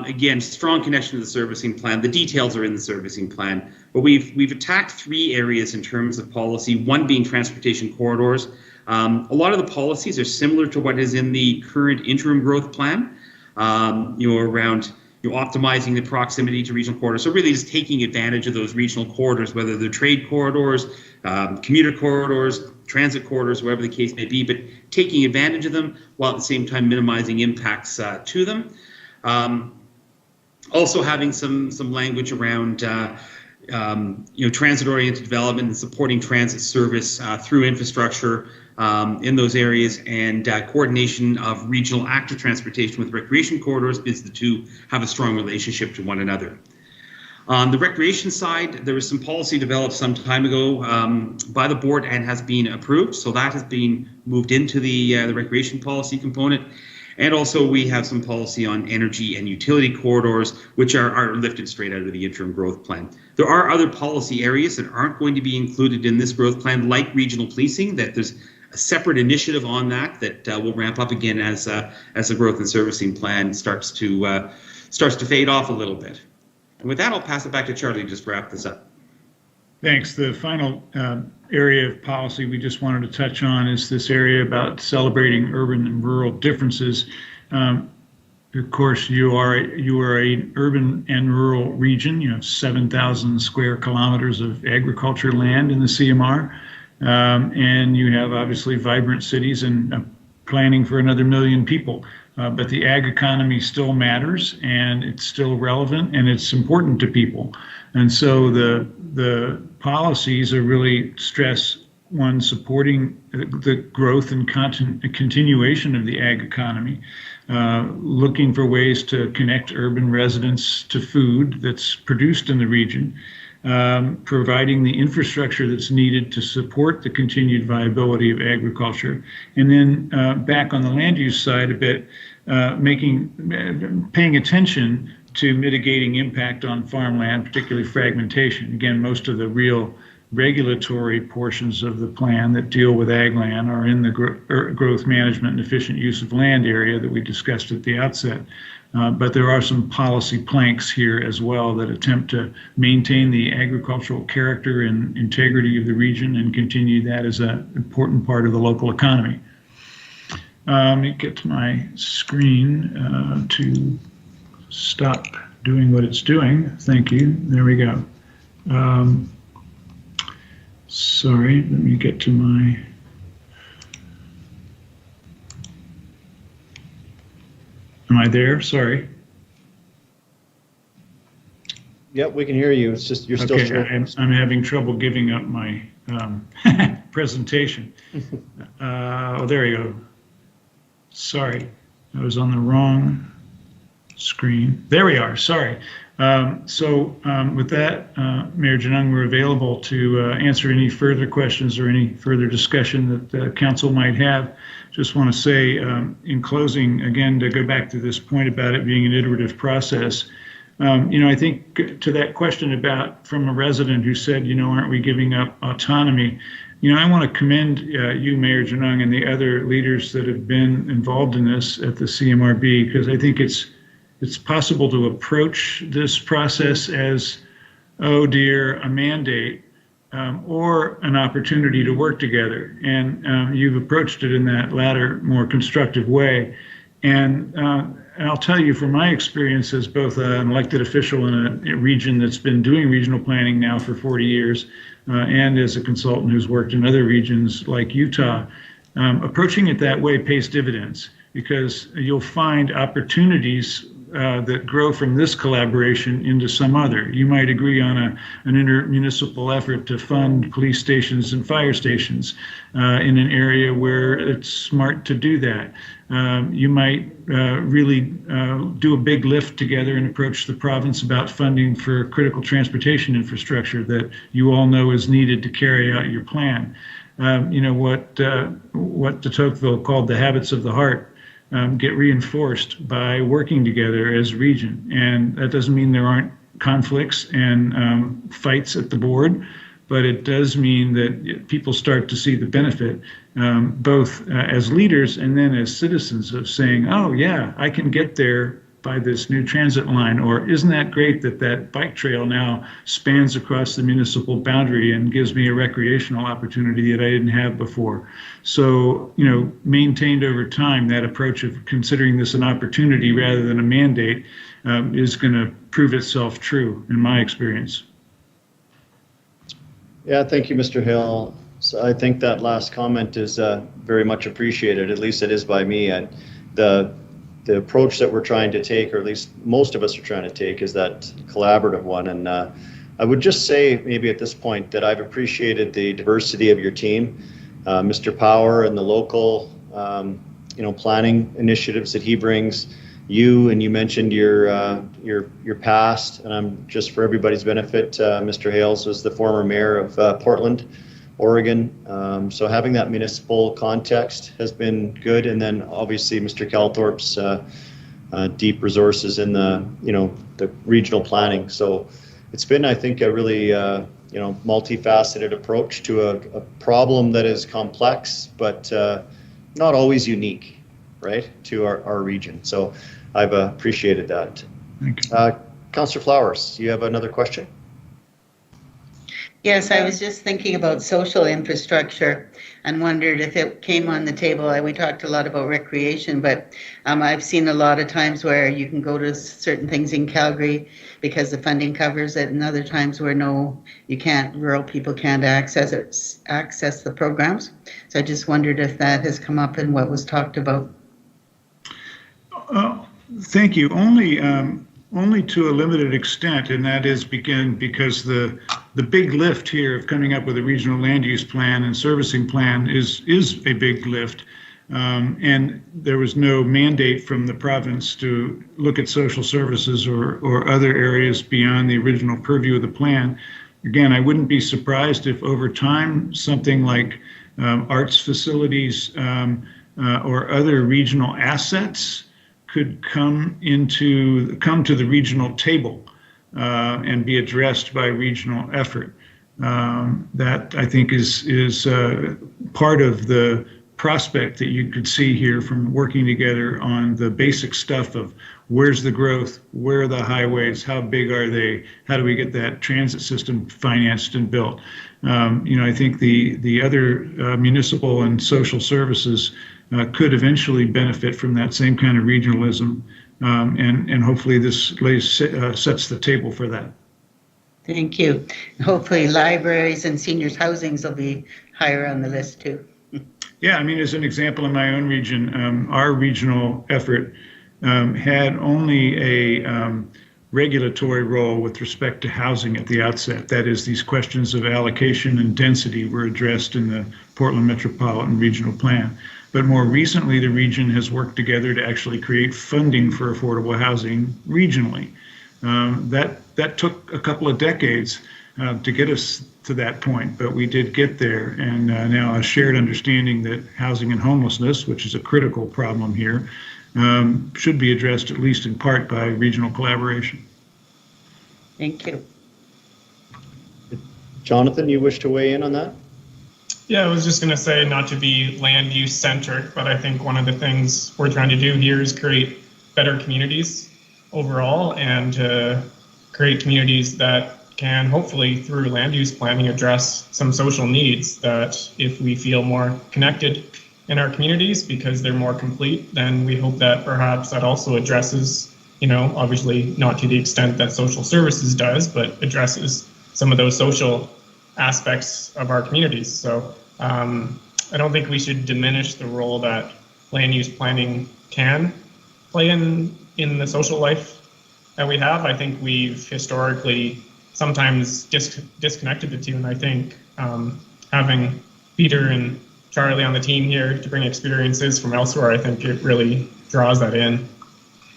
again, strong connection to the servicing plan. The details are in the servicing plan, but we've attacked three areas in terms of policy, one being transportation corridors. A lot of the policies are similar to what is in the current interim growth plan, around optimizing the proximity to regional corridors. So really just taking advantage of those regional corridors, whether they're trade corridors, commuter corridors, transit corridors, wherever the case may be, but taking advantage of them while at the same time minimizing impacts to them. Also having some language around transit-oriented development and supporting transit service through infrastructure in those areas, and coordination of regional active transportation with recreation corridors, because the two have a strong relationship to one another. On the recreation side, there was some policy developed some time ago by the board and has been approved, so that has been moved into the recreation policy component. And also we have some policy on energy and utility corridors, which are lifted straight out of the interim growth plan. There are other policy areas that aren't going to be included in this growth plan, like regional policing, that there's a separate initiative on that will ramp up again as the growth and servicing plan starts to fade off a little bit. And with that, I'll pass it back to Charlie to just wrap this up. Thanks. The final area of policy we just wanted to touch on is this area about celebrating urban and rural differences. Of course, you are an urban and rural region. You have 7,000 square kilometers of agriculture land in the CMR. And you have obviously vibrant cities and planning for another 1 million people. But the ag economy still matters, and it's still relevant, and it's important to people. And so the policies are really stress one, supporting the growth and continuation of the ag economy, looking for ways to connect urban residents to food that's produced in the region, providing the infrastructure that's needed to support the continued viability of agriculture, and then back on the land use side a bit, paying attention to mitigating impact on farmland, particularly fragmentation. Again, most of the real regulatory portions of the plan that deal with ag land are in the growth management and efficient use of land area that we discussed at the outset. But there are some policy planks here as well that attempt to maintain the agricultural character and integrity of the region and continue that as an important part of the local economy. Let me get to my screen to stop doing what it's doing. Thank you. There we go. Sorry, let me get to my... Am I there? Sorry. Yep, we can hear you. It's just you're still showing. I'm having trouble giving up my presentation. Oh, there you go. Sorry, I was on the wrong screen. There we are. Sorry. With that, Mayor Janung, we're available to answer any further questions or any further discussion that the council might have. Just want to say in closing, again, to go back to this point about it being an iterative process, I think to that question about from a resident who said, aren't we giving up autonomy? I want to commend you, Mayor Janung, and the other leaders that have been involved in this at the CMRB, because I think it's possible to approach this process as, oh dear, a mandate, or an opportunity to work together. And you've approached it in that latter, more constructive way. And I'll tell you from my experience as both an elected official in a region that's been doing regional planning now for 40 years, and as a consultant who's worked in other regions like Utah, approaching it that way pays dividends, because you'll find opportunities that grow from this collaboration into some other. You might agree on an intermunicipal effort to fund police stations and fire stations in an area where it's smart to do that. You might really do a big lift together and approach the province about funding for critical transportation infrastructure that you all know is needed to carry out your plan. What de Tocqueville called the habits of the heart get reinforced by working together as a region. And that doesn't mean there aren't conflicts and fights at the board, but it does mean that people start to see the benefit, both as leaders and then as citizens, of saying, oh yeah, I can get there by this new transit line, or isn't that great that that bike trail now spans across the municipal boundary and gives me a recreational opportunity that I didn't have before. So, maintained over time, that approach of considering this an opportunity rather than a mandate is going to prove itself true in my experience. Yeah, thank you, Mr. Hill. So I think that last comment is very much appreciated, at least it is by me. And the approach that we're trying to take, or at least most of us are trying to take, is that collaborative one. And I would just say maybe at this point that I've appreciated the diversity of your team, Mr. Power and the local, planning initiatives that he brings. You mentioned your past, and I'm just for everybody's benefit, Mr. Hales was the former mayor of Portland, Oregon. So having that municipal context has been good. And then obviously Mr. Calthorpe's deep resources in the regional planning. So it's been, I think, a really, multifaceted approach to a problem that is complex, but not always unique, right, to our region. So I've appreciated that. Thank you. Councillor Flowers, you have another question? Yes, I was just thinking about social infrastructure and wondered if it came on the table. We talked a lot about recreation, but I've seen a lot of times where you can go to certain things in Calgary because the funding covers it, and other times where you can't, rural people can't access the programs. So I just wondered if that has come up in what was talked about. Thank you. Only only to a limited extent, and that is because the big lift here of coming up with a regional land use plan and servicing plan is a big lift. And there was no mandate from the province to look at social services or other areas beyond the original purview of the plan. Again, I wouldn't be surprised if over time something like arts facilities or other regional assets could come to the regional table and be addressed by regional effort. That I think is part of the prospect that you could see here from working together on the basic stuff of where's the growth, where are the highways, how big are they, how do we get that transit system financed and built. I think the other municipal and social services could eventually benefit from that same kind of regionalism, and hopefully this sets the table for that. Thank you. Hopefully libraries and seniors housings will be higher on the list too. Yeah, I mean, as an example, in my own region, our regional effort had only a regulatory role with respect to housing at the outset. That is, these questions of allocation and density were addressed in the Portland Metropolitan Regional Plan. But more recently, the region has worked together to actually create funding for affordable housing regionally. That took a couple of decades to get us to that point, but we did get there, and now a shared understanding that housing and homelessness, which is a critical problem here, should be addressed at least in part by regional collaboration. Thank you. Jonathan, you wish to weigh in on that? Yeah, I was just going to say, not to be land use centric, but I think one of the things we're trying to do here is create better communities overall, and create communities that can hopefully, through land use planning, address some social needs that if we feel more connected in our communities because they're more complete, then we hope that perhaps that also addresses, obviously not to the extent that social services does, but addresses some of those social aspects of our communities. So I don't think we should diminish the role that land use planning can play in the social life that we have. I think we've historically sometimes disconnected the two, and I think having Peter and Charlie on the team here to bring experiences from elsewhere, I think it really draws that in.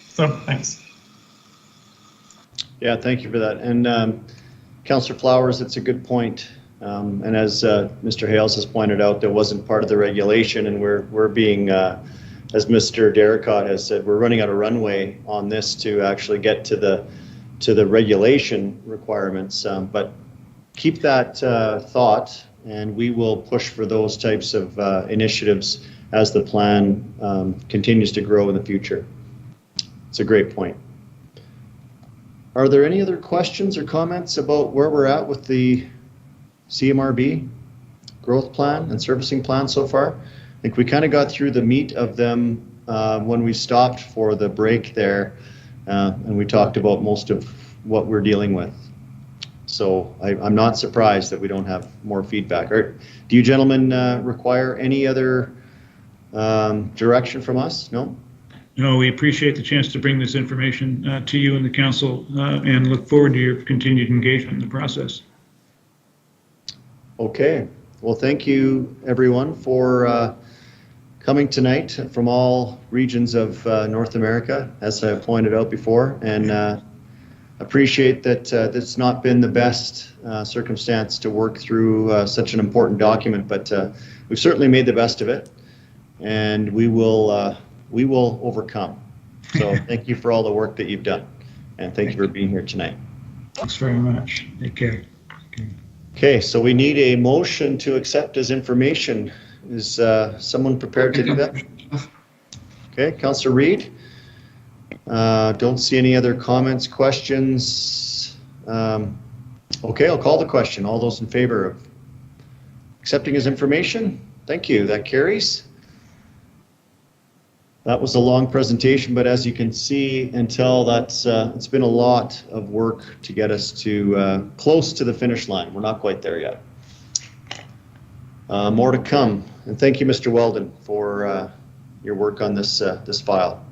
So thanks. Yeah, thank you for that. And Councillor Flowers, it's a good point. And as Mr. Hales has pointed out, that wasn't part of the regulation, and we're being, as Mr. Derricott has said, we're running out of runway on this to actually get to the regulation requirements. But keep that thought, and we will push for those types of initiatives as the plan continues to grow in the future. It's a great point. Are there any other questions or comments about where we're at with the CMRB growth plan and servicing plan so far? I think we kind of got through the meat of them when we stopped for the break there, and we talked about most of what we're dealing with. So I'm not surprised that we don't have more feedback. Do you gentlemen require any other direction from us? No? No, we appreciate the chance to bring this information to you and the council, and look forward to your continued engagement in the process. Okay. Well, thank you everyone for coming tonight from all regions of North America, as I pointed out before, and appreciate that it's not been the best circumstance to work through such an important document, but we've certainly made the best of it, and we will overcome. So thank you for all the work that you've done, and thank you for being here tonight. Thanks very much. Take care. Okay, so we need a motion to accept as information. Is someone prepared to do that? Okay, Councillor Reid. Don't see any other comments, questions. Okay, I'll call the question. All those in favor of accepting as information? Thank you, that carries. That was a long presentation, but as you can see and tell, that's it's been a lot of work to get us to close to the finish line. We're not quite there yet. More to come, and thank you, Mr. Weldon, for your work on this this file.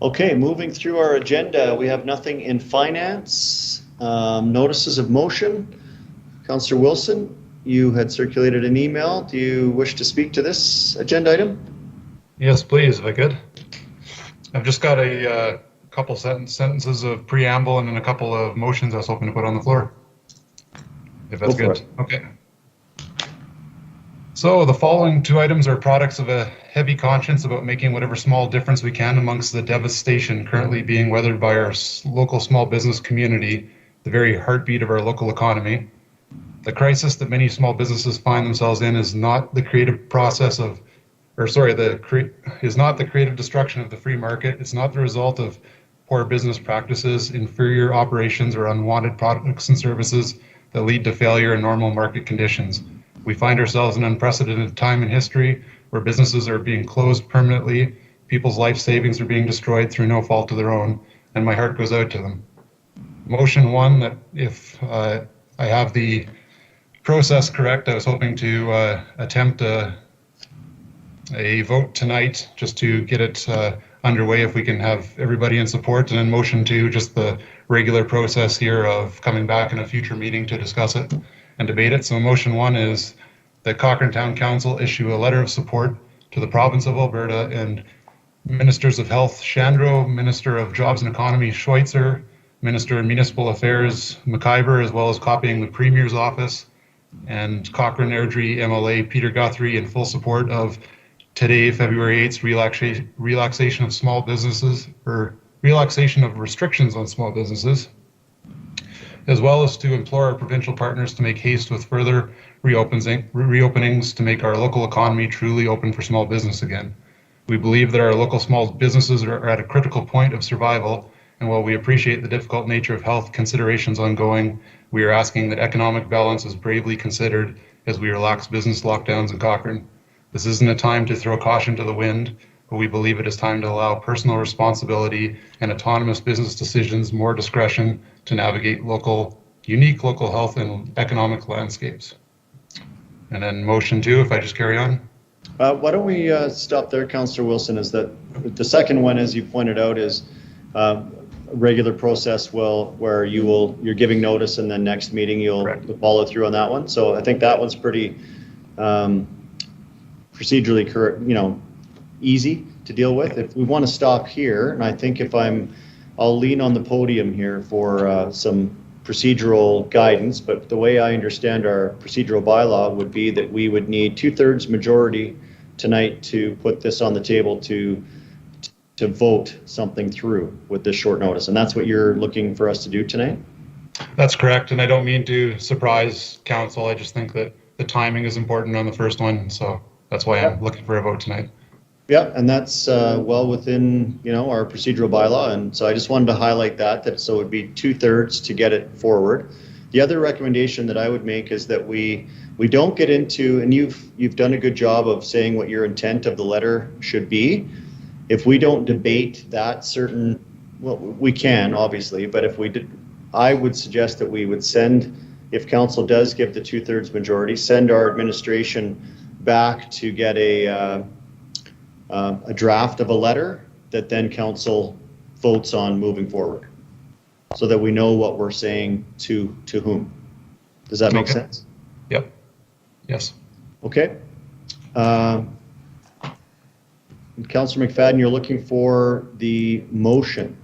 Okay, moving through our agenda, we have nothing in finance. Notices of motion. Councillor Wilson, you had circulated an email. Do you wish to speak to this agenda item? Yes, please, if I could. I've just got a couple sentences of preamble and then a couple of motions I was hoping to put on the floor. If that's good. Okay. So the following two items are products of a heavy conscience about making whatever small difference we can amongst the devastation currently being weathered by our local small business community, the very heartbeat of our local economy. The crisis that many small businesses find themselves in is not the creative process of, is not the creative destruction of the free market. It's not the result of poor business practices, inferior operations, or unwanted products and services that lead to failure in normal market conditions. We find ourselves in an unprecedented time in history where businesses are being closed permanently, people's life savings are being destroyed through no fault of their own, and my heart goes out to them. Motion one, that if I have the process correct, I was hoping to attempt a vote tonight just to get it underway if we can have everybody in support, and then motion two, just the regular process here of coming back in a future meeting to discuss it and debate it. So motion one is that Cochrane Town Council issue a letter of support to the province of Alberta and Ministers of Health Shandro, Minister of Jobs and Economy Schweitzer, Minister of Municipal Affairs McIver, as well as copying the Premier's office, and Cochrane Airdrie MLA Peter Guthrie in full support of today, February 8th, relaxation of small businesses, or relaxation of restrictions on small businesses, as well as to implore our provincial partners to make haste with further reopenings to make our local economy truly open for small business again. We believe that our local small businesses are at a critical point of survival, and while we appreciate the difficult nature of health considerations ongoing, we are asking that economic balance is bravely considered as we relax business lockdowns in Cochrane. This isn't a time to throw caution to the wind, but we believe it is time to allow personal responsibility and autonomous business decisions more discretion to navigate unique local health and economic landscapes. And then motion two, if I just carry on. Why don't we stop there, Councillor Wilson, is that the second one, as you pointed out, is a regular process where you're giving notice and then next meeting you'll follow through on that one. So I think that one's pretty procedurally correct, easy to deal with. If we want to stop here, and I think I'll lean on the podium here for some procedural guidance, but the way I understand our procedural bylaw would be that we would need 2/3 majority tonight to put this on the table to vote something through with this short notice. And that's what you're looking for us to do tonight? That's correct. And I don't mean to surprise council. I just think that the timing is important on the first one. So that's why I'm looking for a vote tonight. Yeah, and that's well within our procedural bylaw, and so I just wanted to highlight that so it would be 2/3 to get it forward. The other recommendation that I would make is that we don't get into, and you've done a good job of saying what your intent of the letter should be. If we don't debate that we can obviously, but if we did, I would suggest that we would send, if council does give the 2/3 majority, send our administration back to get a draft of a letter that then council votes on moving forward, so that we know what we're saying to whom. Does that make sense? Yep. Yes. Okay. Councillor McFadden, you're looking for the motion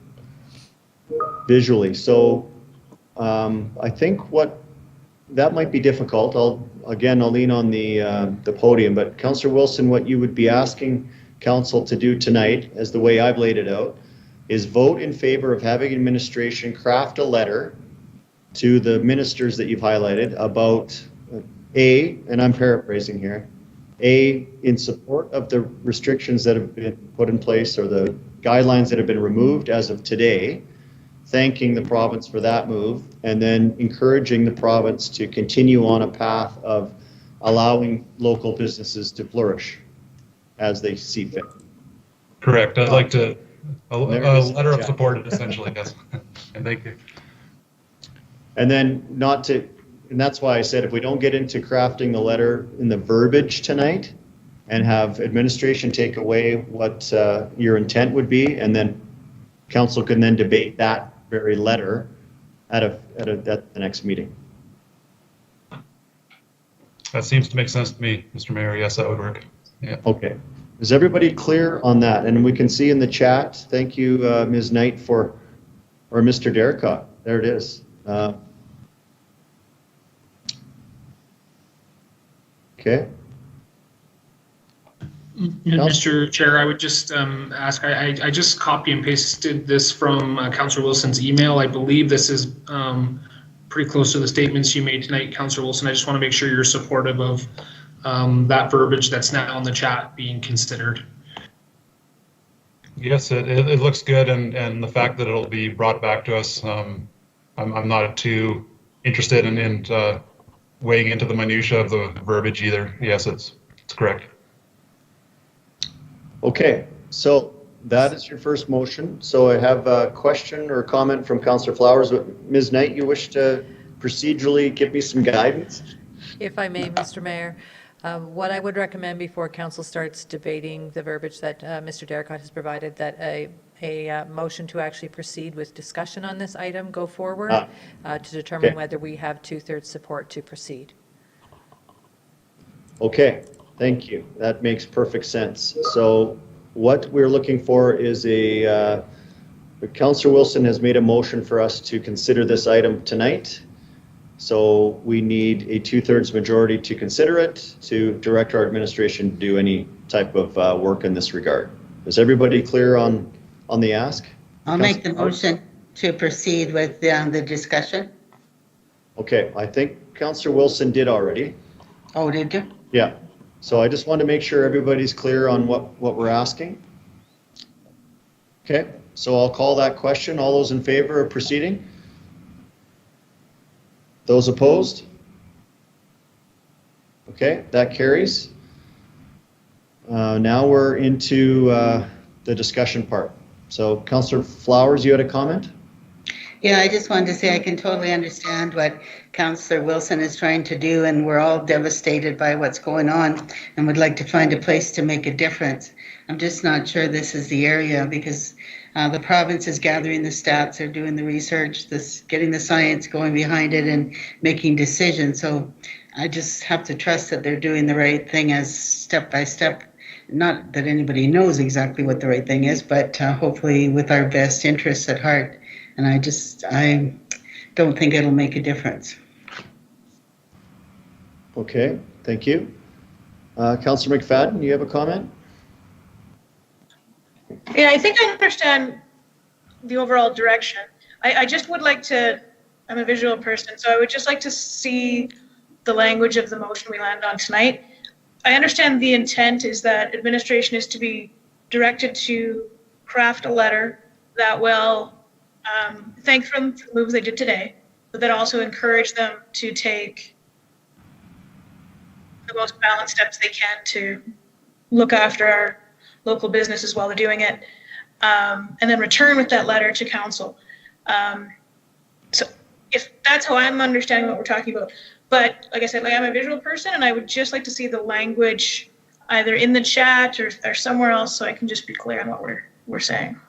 visually. So I think that might be difficult. I'll lean on the podium, but Councillor Wilson, what you would be asking council to do tonight, as the way I've laid it out, is vote in favor of having administration craft a letter to the ministers that you've highlighted about and I'm paraphrasing here, in support of the restrictions that have been put in place or the guidelines that have been removed as of today, thanking the province for that move, and then encouraging the province to continue on a path of allowing local businesses to flourish as they see fit. Correct. I'd like a letter of support, essentially, yes. And thank you. And then and that's why I said if we don't get into crafting the letter in the verbiage tonight and have administration take away what your intent would be, and then council can then debate that very letter at the next meeting. That seems to make sense to me, Mr. Mayor. Yes, that would work. Yeah. Okay. Is everybody clear on that? And we can see in the chat, thank you, Ms. Knight, or Mr. Derricott. There it is. Okay. Mr. Chair, I would just ask, I just copy and pasted this from Councillor Wilson's email. I believe this is pretty close to the statements you made tonight, Councillor Wilson. I just want to make sure you're supportive of that verbiage that's now in the chat being considered. Yes, it looks good, and the fact that it'll be brought back to us, I'm not too interested in weighing into the minutia of the verbiage either. Yes, it's correct. Okay, so that is your first motion. So I have a question or comment from Councillor Flowers. Ms. Knight, you wish to procedurally give me some guidance? If I may, Mr. Mayor, what I would recommend before council starts debating the verbiage that Mr. Derricott has provided, that a motion to actually proceed with discussion on this item go forward to determine whether we have 2/3 support to proceed. Okay, thank you. That makes perfect sense. So what we're looking for is Councillor Wilson has made a motion for us to consider this item tonight. So we need a 2/3 majority to consider it, to direct our administration to do any type of work in this regard. Is everybody clear on the ask? I'll make the motion to proceed with the discussion. Okay, I think Councillor Wilson did already. Oh, did you? Yeah. So I just want to make sure everybody's clear on what we're asking. Okay, so I'll call that question. All those in favor of proceeding? Those opposed? Okay, that carries. Now we're into the discussion part. So Councillor Flowers, you had a comment? Yeah, I just wanted to say I can totally understand what Councillor Wilson is trying to do, and we're all devastated by what's going on and would like to find a place to make a difference. I'm just not sure this is the area, because the province is gathering the stats, they're doing the research, getting the science going behind it and making decisions. So I just have to trust that they're doing the right thing as step by step. Not that anybody knows exactly what the right thing is, but hopefully with our best interests at heart. And I don't think it'll make a difference. Okay, thank you. Councillor McFadden, you have a comment? Yeah, I think I understand the overall direction. I just would like to, I'm a visual person, so I would just like to see the language of the motion we land on tonight. I understand the intent is that administration is to be directed to craft a letter that will thank them for the moves they did today, but then also encourage them to take the most balanced steps they can to look after our local businesses while they're doing it, and then return with that letter to council. So if that's how I'm understanding what we're talking about. But like I said, I'm a visual person, and I would just like to see the language either in the chat or somewhere else, so I can just be clear on what we're saying.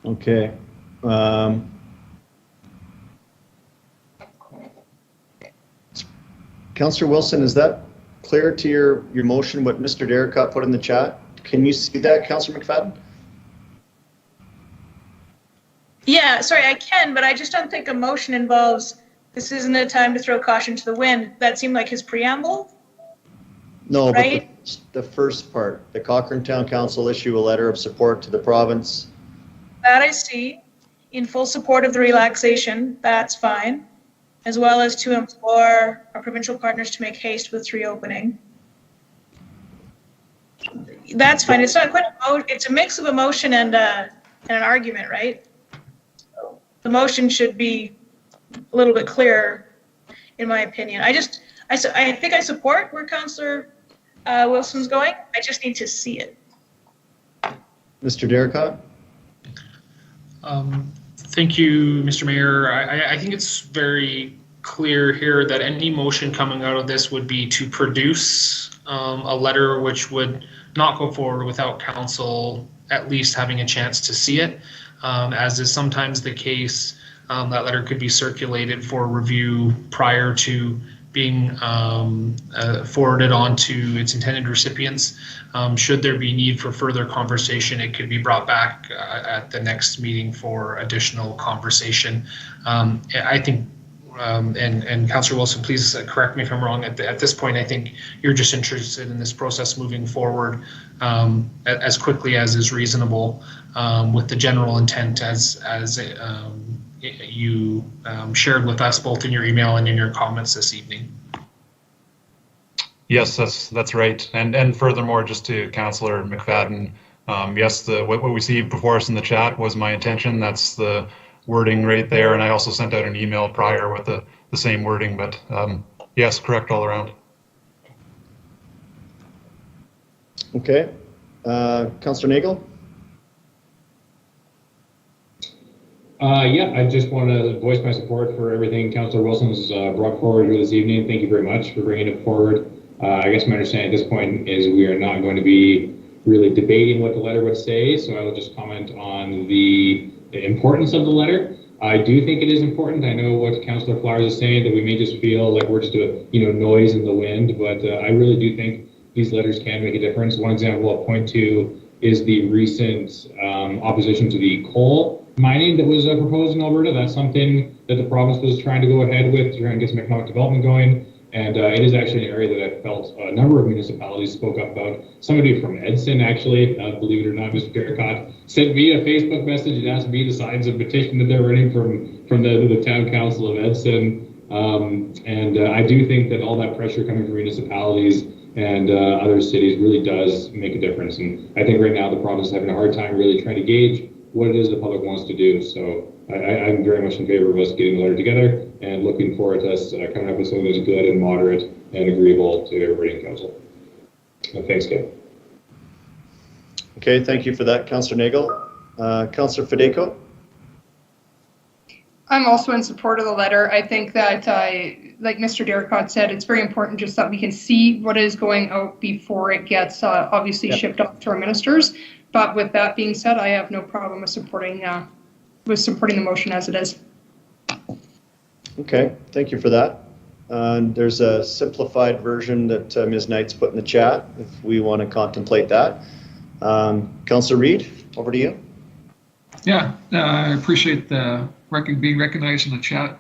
Okay. Councillor Wilson, is that clear to your motion, what Mr. Derricott put in the chat? Can you see that, Councillor McFadden? Yeah, sorry, I can, but I just don't think a motion involves, this isn't a time to throw caution to the wind. That seemed like his preamble. No, right? But the first part, the Cochrane Town Council issue a letter of support to the province. That I see, in full support of the relaxation, that's fine, as well as to implore our provincial partners to make haste with reopening. That's fine. It's not quite it's a mix of a motion and an argument, right? So the motion should be a little bit clearer, in my opinion. I think I support where Councillor Wilson's going. I just need to see it. Mr. Derricott? Thank you, Mr. Mayor. I think it's very clear here that any motion coming out of this would be to produce a letter which would not go forward without council at least having a chance to see it. As is sometimes the case, that letter could be circulated for review prior to being forwarded on to its intended recipients. Should there be need for further conversation, it could be brought back at the next meeting for additional conversation. I think, and Councillor Wilson, please correct me if I'm wrong, at this point, I think you're just interested in this process moving forward as quickly as is reasonable, with the general intent as you shared with us both in your email and in your comments this evening. Yes, that's right. And furthermore, just to Councillor McFadden, yes, what we see before us in the chat was my intention. That's the wording right there. And I also sent out an email prior with the same wording, but yes, correct all around. Okay. Councillor Nagel? Yeah, I just want to voice my support for everything Councillor Wilson's brought forward here this evening. Thank you very much for bringing it forward. I guess my understanding at this point is we are not going to be really debating what the letter would say, so I will just comment on the importance of the letter. I do think it is important. I know what Councillor Flowers is saying, that we may just feel like we're just a noise in the wind, but I really do think these letters can make a difference. One example I'll point to is the recent opposition to the coal mining that was proposed in Alberta. That's something that the province was trying to go ahead with to try and get some economic development going. And it is actually an area that I felt a number of municipalities spoke up about. Somebody from Edson, actually, believe it or not, Mr. Derricott, sent me a Facebook message and asked me to sign some petition that they're running from the town council of Edson. And I do think that all that pressure coming from municipalities and other cities really does make a difference. And I think right now the province is having a hard time really trying to gauge what it is the public wants to do. So I'm very much in favor of us getting a letter together and looking forward to us coming up with something that's good and moderate and agreeable to everybody in council. Thanks, Ken. Okay, thank you for that, Councillor Nagel. Councillor Federico? I'm also in support of the letter. I think that, like Mr. Derricott said, it's very important just that we can see what is going out before it gets obviously shipped off to our ministers. But with that being said, I have no problem with supporting the motion as it is. Okay, thank you for that. There's a simplified version that Ms. Knight's put in the chat if we want to contemplate that. Councillor Reid, over to you. Yeah, I appreciate the being recognized in the chat.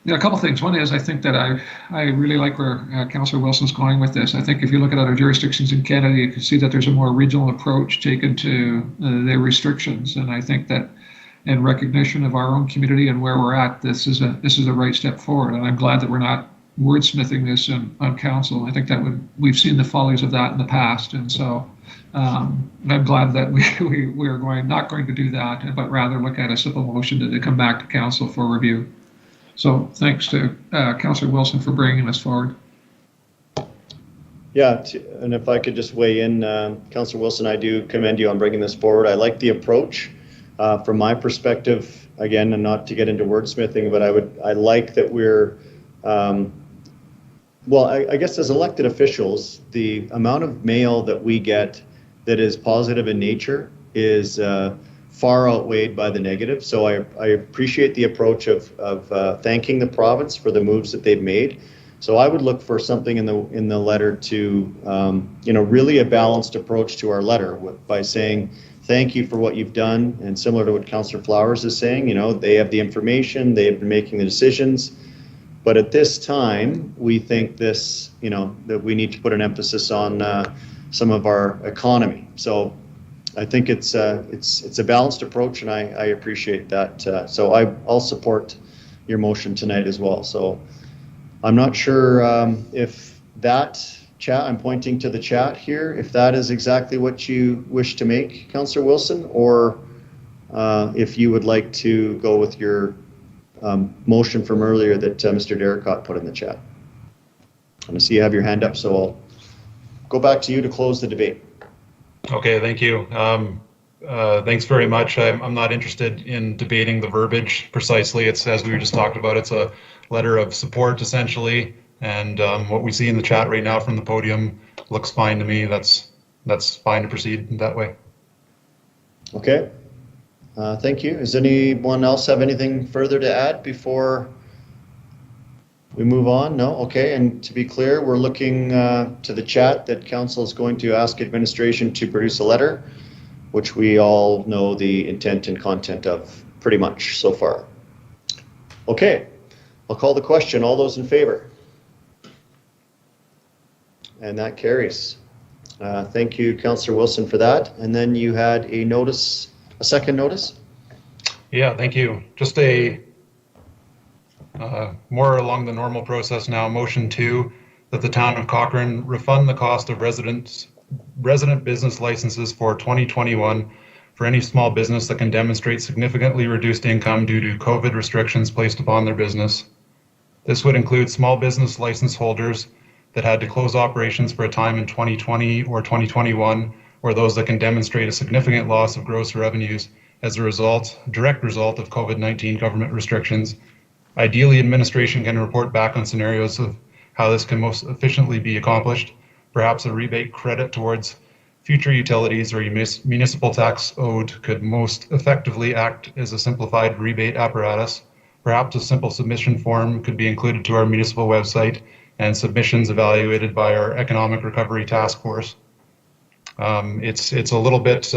A couple things. One is I think that I really like where Councillor Wilson's going with this. I think if you look at other jurisdictions in Canada, you can see that there's a more regional approach taken to their restrictions, and I think that in recognition of our own community and where we're at, this is a right step forward. And I'm glad that we're not wordsmithing this on council. I think that we've seen the follies of that in the past, and so I'm glad that we are not going to do that, but rather look at a simple motion to come back to council for review. So thanks to Councillor Wilson for bringing this forward. Yeah, and if I could just weigh in, Councillor Wilson, I do commend you on bringing this forward. I like the approach. From my perspective, again, and not to get into wordsmithing, but I like that we're, well, I guess as elected officials, the amount of mail that we get that is positive in nature is far outweighed by the negative. So I appreciate the approach of thanking the province for the moves that they've made. So I would look for something in the letter to, really a balanced approach to our letter by saying, thank you for what you've done. And similar to what Councillor Flowers is saying, they have the information, they have been making the decisions. But at this time, we think that we need to put an emphasis on some of our economy. So I think it's a balanced approach, and I appreciate that. So I'll support your motion tonight as well. So I'm not sure if that chat, I'm pointing to the chat here, if that is exactly what you wish to make, Councillor Wilson, or if you would like to go with your motion from earlier that Mr. Derricott put in the chat. I see you have your hand up, so I'll go back to you to close the debate. Okay, thank you. Thanks very much. I'm not interested in debating the verbiage precisely. It's, as we were just talking about, it's a letter of support essentially. And what we see in the chat right now from the podium looks fine to me. That's fine to proceed that way. Okay. Thank you. Does anyone else have anything further to add before we move on? No? Okay. And to be clear, we're looking to the chat that council is going to ask administration to produce a letter, which we all know the intent and content of pretty much so far. Okay. I'll call the question. All those in favor? And that carries. Thank you, Councillor Wilson, for that. And then you had a notice, a second notice? Yeah, thank you. Just a more along the normal process now. Motion 2, that the town of Cochrane refund the cost of resident business licenses for 2021 for any small business that can demonstrate significantly reduced income due to COVID restrictions placed upon their business. This would include small business license holders that had to close operations for a time in 2020 or 2021, or those that can demonstrate a significant loss of gross revenues as a direct result of COVID-19 government restrictions. Ideally, administration can report back on scenarios of how this can most efficiently be accomplished. Perhaps a rebate credit towards future utilities or municipal tax owed could most effectively act as a simplified rebate apparatus. Perhaps a simple submission form could be included to our municipal website and submissions evaluated by our Economic Recovery Task Force. It's a little bit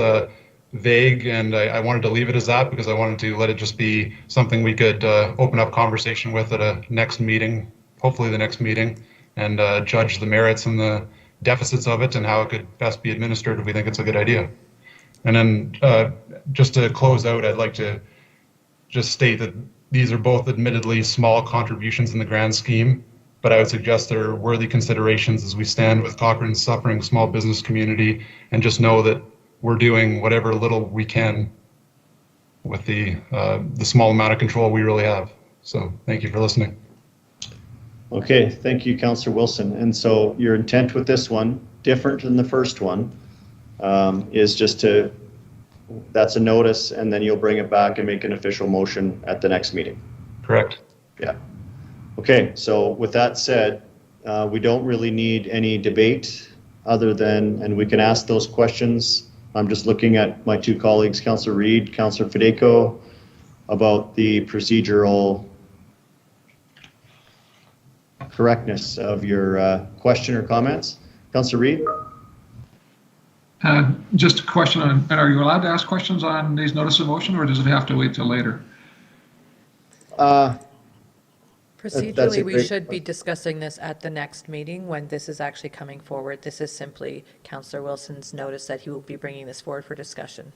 vague, and I wanted to leave it as that because I wanted to let it just be something we could open up conversation with at a next meeting, hopefully the next meeting, and judge the merits and the deficits of it and how it could best be administered if we think it's a good idea. And then just to close out, I'd like to just state that these are both admittedly small contributions in the grand scheme, but I would suggest they're worthy considerations as we stand with Cochrane's suffering small business community, and just know that we're doing whatever little we can with the small amount of control we really have. So thank you for listening. Okay, thank you, Councillor Wilson. And so your intent with this one, different than the first one, is just to, that's a notice, and then you'll bring it back and make an official motion at the next meeting. Correct. Yeah. Okay, so with that said, we don't really need any debate other than, and we can ask those questions. I'm just looking at my two colleagues, Councillor Reid, Councillor Fedeko, about the procedural correctness of your question or comments. Councillor Reid? Just a question on, are you allowed to ask questions on these notice of motion, or does it have to wait till later? Procedurally, we should be discussing this at the next meeting when this is actually coming forward. This is simply Councillor Wilson's notice that he will be bringing this forward for discussion.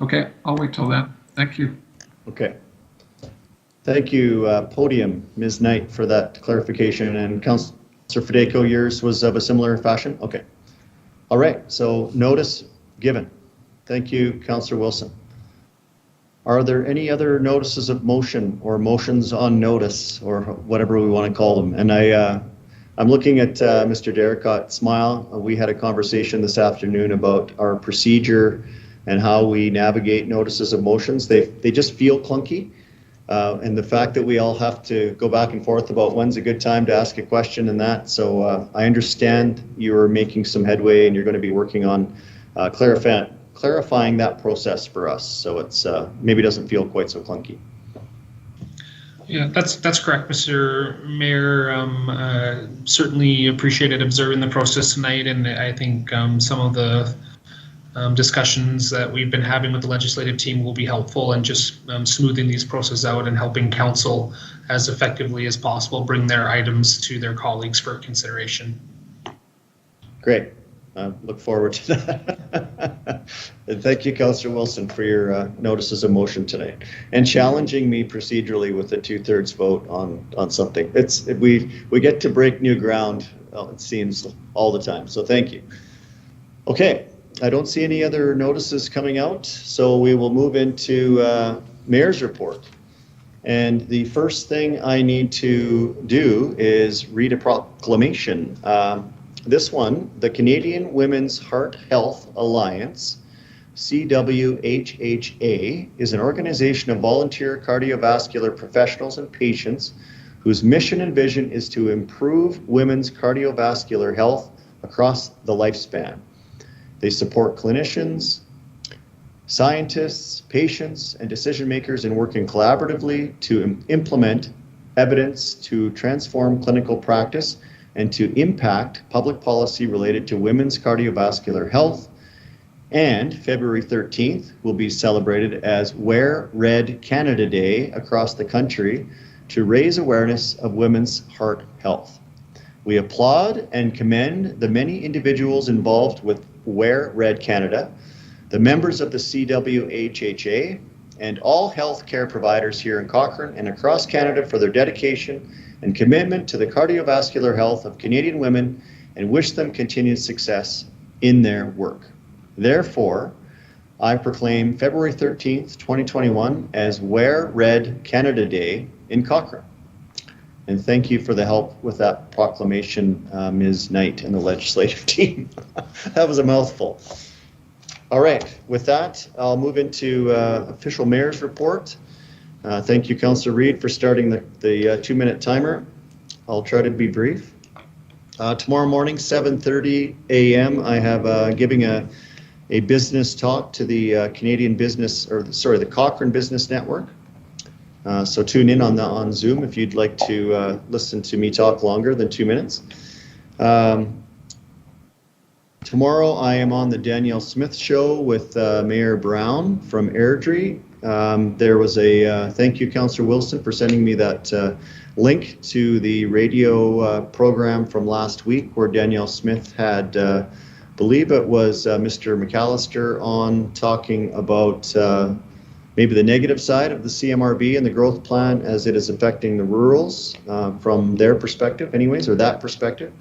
Okay, I'll wait till then. Thank you. Okay. Thank you, podium, Ms. Knight, for that clarification. And Councillor Fedeko, yours was of a similar fashion? Okay. All right, so notice given. Thank you, Councillor Wilson. Are there any other notices of motion or motions on notice or whatever we want to call them? And I'm looking at Mr. Derricott smile. We had a conversation this afternoon about our procedure and how we navigate notices of motions. They just feel clunky. And the fact that we all have to go back and forth about when's a good time to ask a question and that. So I understand you're making some headway and you're going to be working on clarifying that process for us, so it's maybe doesn't feel quite so clunky. Yeah, that's correct, Mr. Mayor. Certainly appreciated observing the process tonight, and I think some of the discussions that we've been having with the legislative team will be helpful in just smoothing these processes out and helping council as effectively as possible bring their items to their colleagues for consideration. Great. Look forward to that. And thank you, Councillor Wilson, for your notices of motion tonight and challenging me procedurally with a 2/3 vote on something. We get to break new ground, it seems, all the time. So thank you. Okay, I don't see any other notices coming out, so we will move into Mayor's report. And the first thing I need to do is read a proclamation. This one, the Canadian Women's Heart Health Alliance CWHHA is an organization of volunteer cardiovascular professionals and patients whose mission and vision is to improve women's cardiovascular health across the lifespan. They support clinicians, scientists, patients, and decision makers in working collaboratively to implement evidence to transform clinical practice and to impact public policy related to women's cardiovascular health. And February 13th will be celebrated as Wear Red Canada Day across the country to raise awareness of women's heart health. We applaud and commend the many individuals involved with Wear Red Canada, the members of the CWHHA, and all healthcare providers here in Cochrane and across Canada for their dedication and commitment to the cardiovascular health of Canadian women, and wish them continued success in their work. Therefore, I proclaim February 13th, 2021 as Wear Red Canada Day in Cochrane. And thank you for the help with that proclamation, Ms. Knight and the legislative team. That was a mouthful. All right, with that, I'll move into official mayor's report. Thank you, Councillor Reid, for starting the 2-minute timer. I'll try to be brief. Tomorrow morning, 7:30 a.m., I have giving a business talk to the the Cochrane Business Network. So tune in on Zoom if you'd like to listen to me talk longer than 2 minutes. Tomorrow I am on the Danielle Smith Show with Mayor Brown from Airdrie. There was a thank you, Councillor Wilson, for sending me that link to the radio program from last week where Danielle Smith had, believe it was Mr. McAllister on talking about maybe the negative side of the CMRB and the growth plan as it is affecting the rurals from their perspective anyways, or that perspective.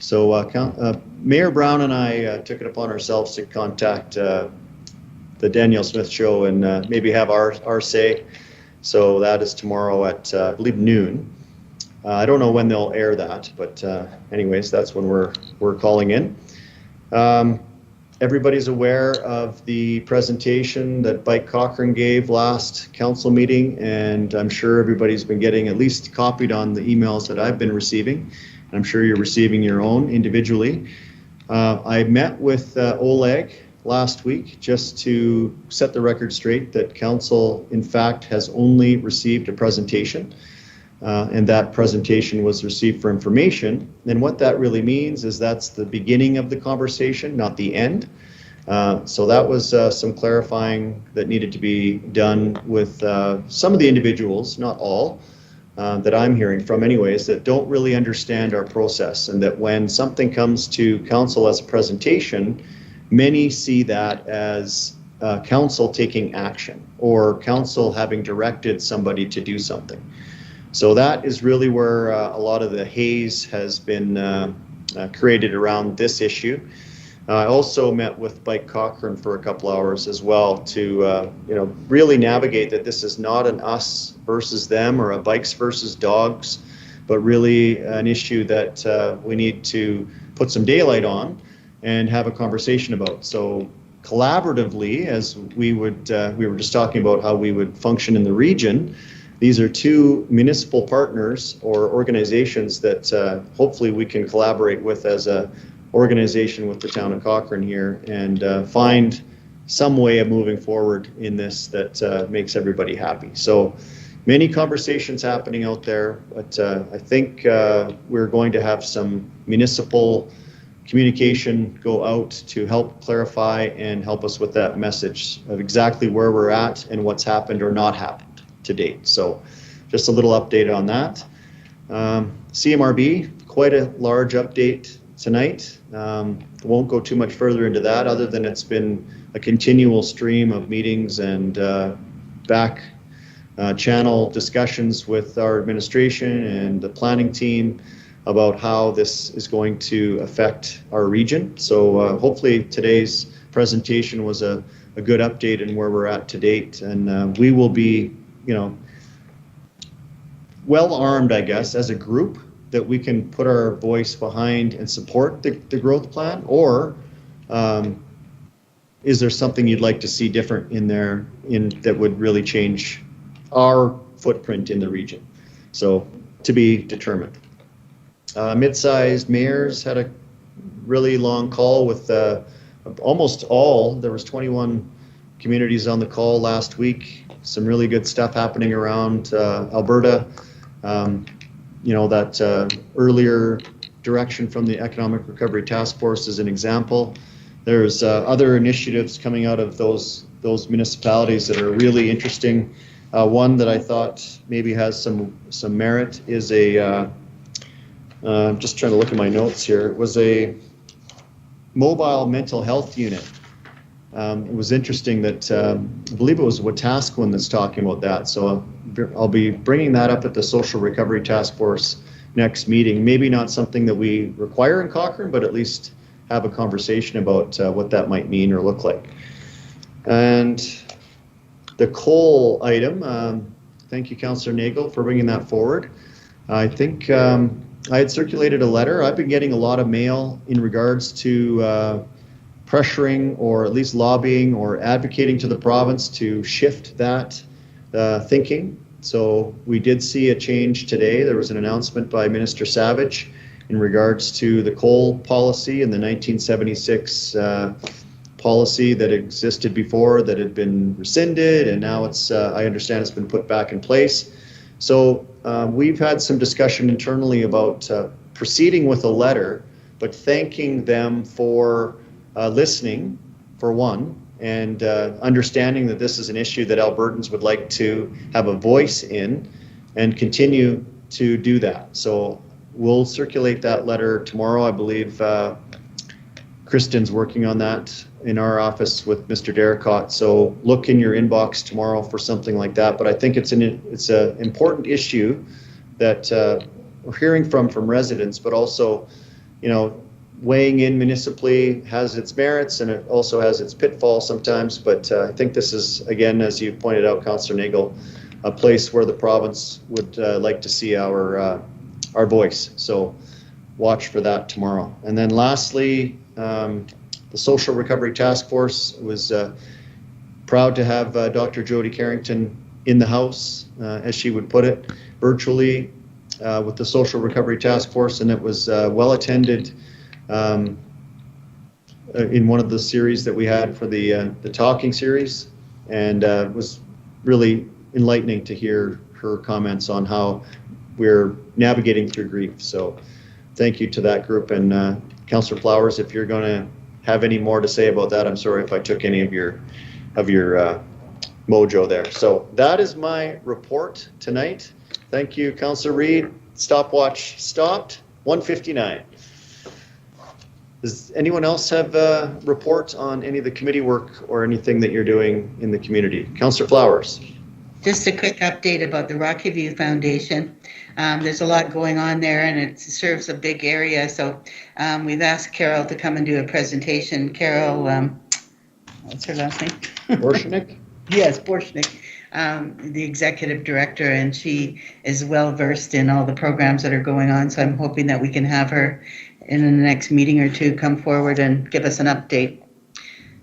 So Mayor Brown and I took it upon ourselves to contact the Danielle Smith Show and maybe have our say. So that is tomorrow at, I believe, noon. I don't know when they'll air that, but anyways, that's when we're calling in. Everybody's aware of the presentation that Bike Cochrane gave last council meeting, and I'm sure everybody's been getting at least copied on the emails that I've been receiving, and I'm sure you're receiving your own individually. I met with Oleg last week just to set the record straight that council, in fact, has only received a presentation. And that presentation was received for information. And what that really means is that's the beginning of the conversation, not the end. So that was some clarifying that needed to be done with some of the individuals, not all, that I'm hearing from anyways, that don't really understand our process, and that when something comes to council as a presentation, many see that as council taking action or council having directed somebody to do something. So that is really where a lot of the haze has been created around this issue. I also met with Bike Cochrane for a couple hours as well to really navigate that this is not an us versus them or a bikes versus dogs, but really an issue that we need to put some daylight on and have a conversation about. So collaboratively, as we were just talking about how we would function in the region, these are two municipal partners or organizations that hopefully we can collaborate with as a organization with the town of Cochrane here and find some way of moving forward in this that makes everybody happy. So many conversations happening out there, but I think we're going to have some municipal communication go out to help clarify and help us with that message of exactly where we're at and what's happened or not happened to date. So just a little update on that. CMRB, quite a large update tonight. Won't go too much further into that other than it's been a continual stream of meetings and back channel discussions with our administration and the planning team about how this is going to affect our region. So hopefully today's presentation was a good update in where we're at to date, and we will be well armed, I guess, as a group that we can put our voice behind and support the growth plan, or is there something you'd like to see different in there that would really change our footprint in the region? So to be determined. Mid-sized mayors had a really long call with almost all, there was 21 communities on the call last week. Some really good stuff happening around Alberta. That earlier direction from the Economic Recovery Task Force is an example. There's other initiatives coming out of those municipalities that are really interesting. One that I thought maybe has some merit is I'm just trying to look at my notes here. It was a mobile mental health unit. It was interesting that I believe it was Wetaskiwin that's talking about that. So I'll be bringing that up at the Social Recovery Task Force next meeting. Maybe not something that we require in Cochrane, but at least have a conversation about what that might mean or look like. And the coal item, thank you, Councillor Nagel, for bringing that forward. I think I had circulated a letter. I've been getting a lot of mail in regards to pressuring or at least lobbying or advocating to the province to shift that thinking. So we did see a change today. There was an announcement by Minister Savage in regards to the coal policy and the 1976 policy that existed before that had been rescinded, and now it's, I understand it's been put back in place. So we've had some discussion internally about proceeding with a letter, but thanking them for listening, for one, and understanding that this is an issue that Albertans would like to have a voice in and continue to do that. So we'll circulate that letter tomorrow. I believe Kristen's working on that in our office with Mr. Derricott. So look in your inbox tomorrow for something like that. But I think it's an important issue that we're hearing from residents, but also, weighing in municipally has its merits and it also has its pitfalls sometimes. But I think this is, again, as you pointed out, Councillor Nagel, a place where the province would like to see our voice. So watch for that tomorrow. And then lastly, the Social Recovery Task Force was proud to have Dr. Jody Carrington in the house, as she would put it, virtually with the Social Recovery Task Force, and it was well attended in one of the series that we had for the talking series, and it was really enlightening to hear her comments on how we're navigating through grief. So thank you to that group. And Councillor Flowers, if you're going to have any more to say about that, I'm sorry if I took any of your mojo there. So that is my report tonight. Thank you, Councillor Reid. Stopwatch stopped. 1:59. Does anyone else have a report on any of the committee work or anything that you're doing in the community? Councillor Flowers. Just a quick update about the Rocky View Foundation. There's a lot going on there and it serves a big area. So we've asked Carol to come and do a presentation. Carol, what's her last name? Borshnik? Yes, Borshnik, the executive director, and she is well versed in all the programs that are going on. So I'm hoping that we can have her in the next meeting or two come forward and give us an update.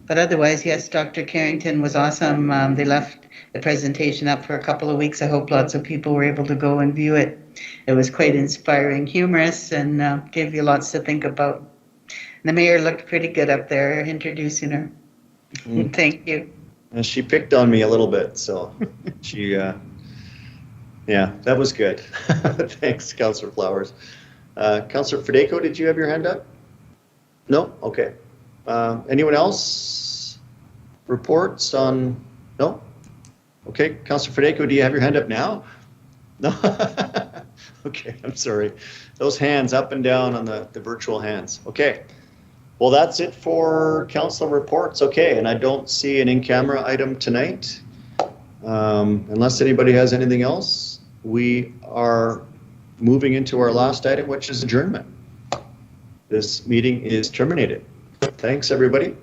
But otherwise, yes, Dr. Carrington was awesome. They left the presentation up for a couple of weeks. I hope lots of people were able to go and view it. It was quite inspiring, humorous, and gave you lots to think about. The mayor looked pretty good up there introducing her. Thank you. And she picked on me a little bit, so she, yeah, that was good. Thanks, Councillor Flowers. Councillor Fedeko, did you have your hand up? No? Okay. Anyone else? Reports on, no? Okay, Councillor Fedeko, do you have your hand up now? No? Okay, I'm sorry. Those hands up and down on the virtual hands. Okay. Well, that's it for council reports. Okay, and I don't see an in-camera item tonight. Unless anybody has anything else, we are moving into our last item, which is adjournment. This meeting is terminated. Thanks, everybody.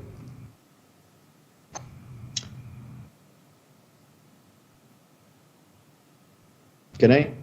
Good night.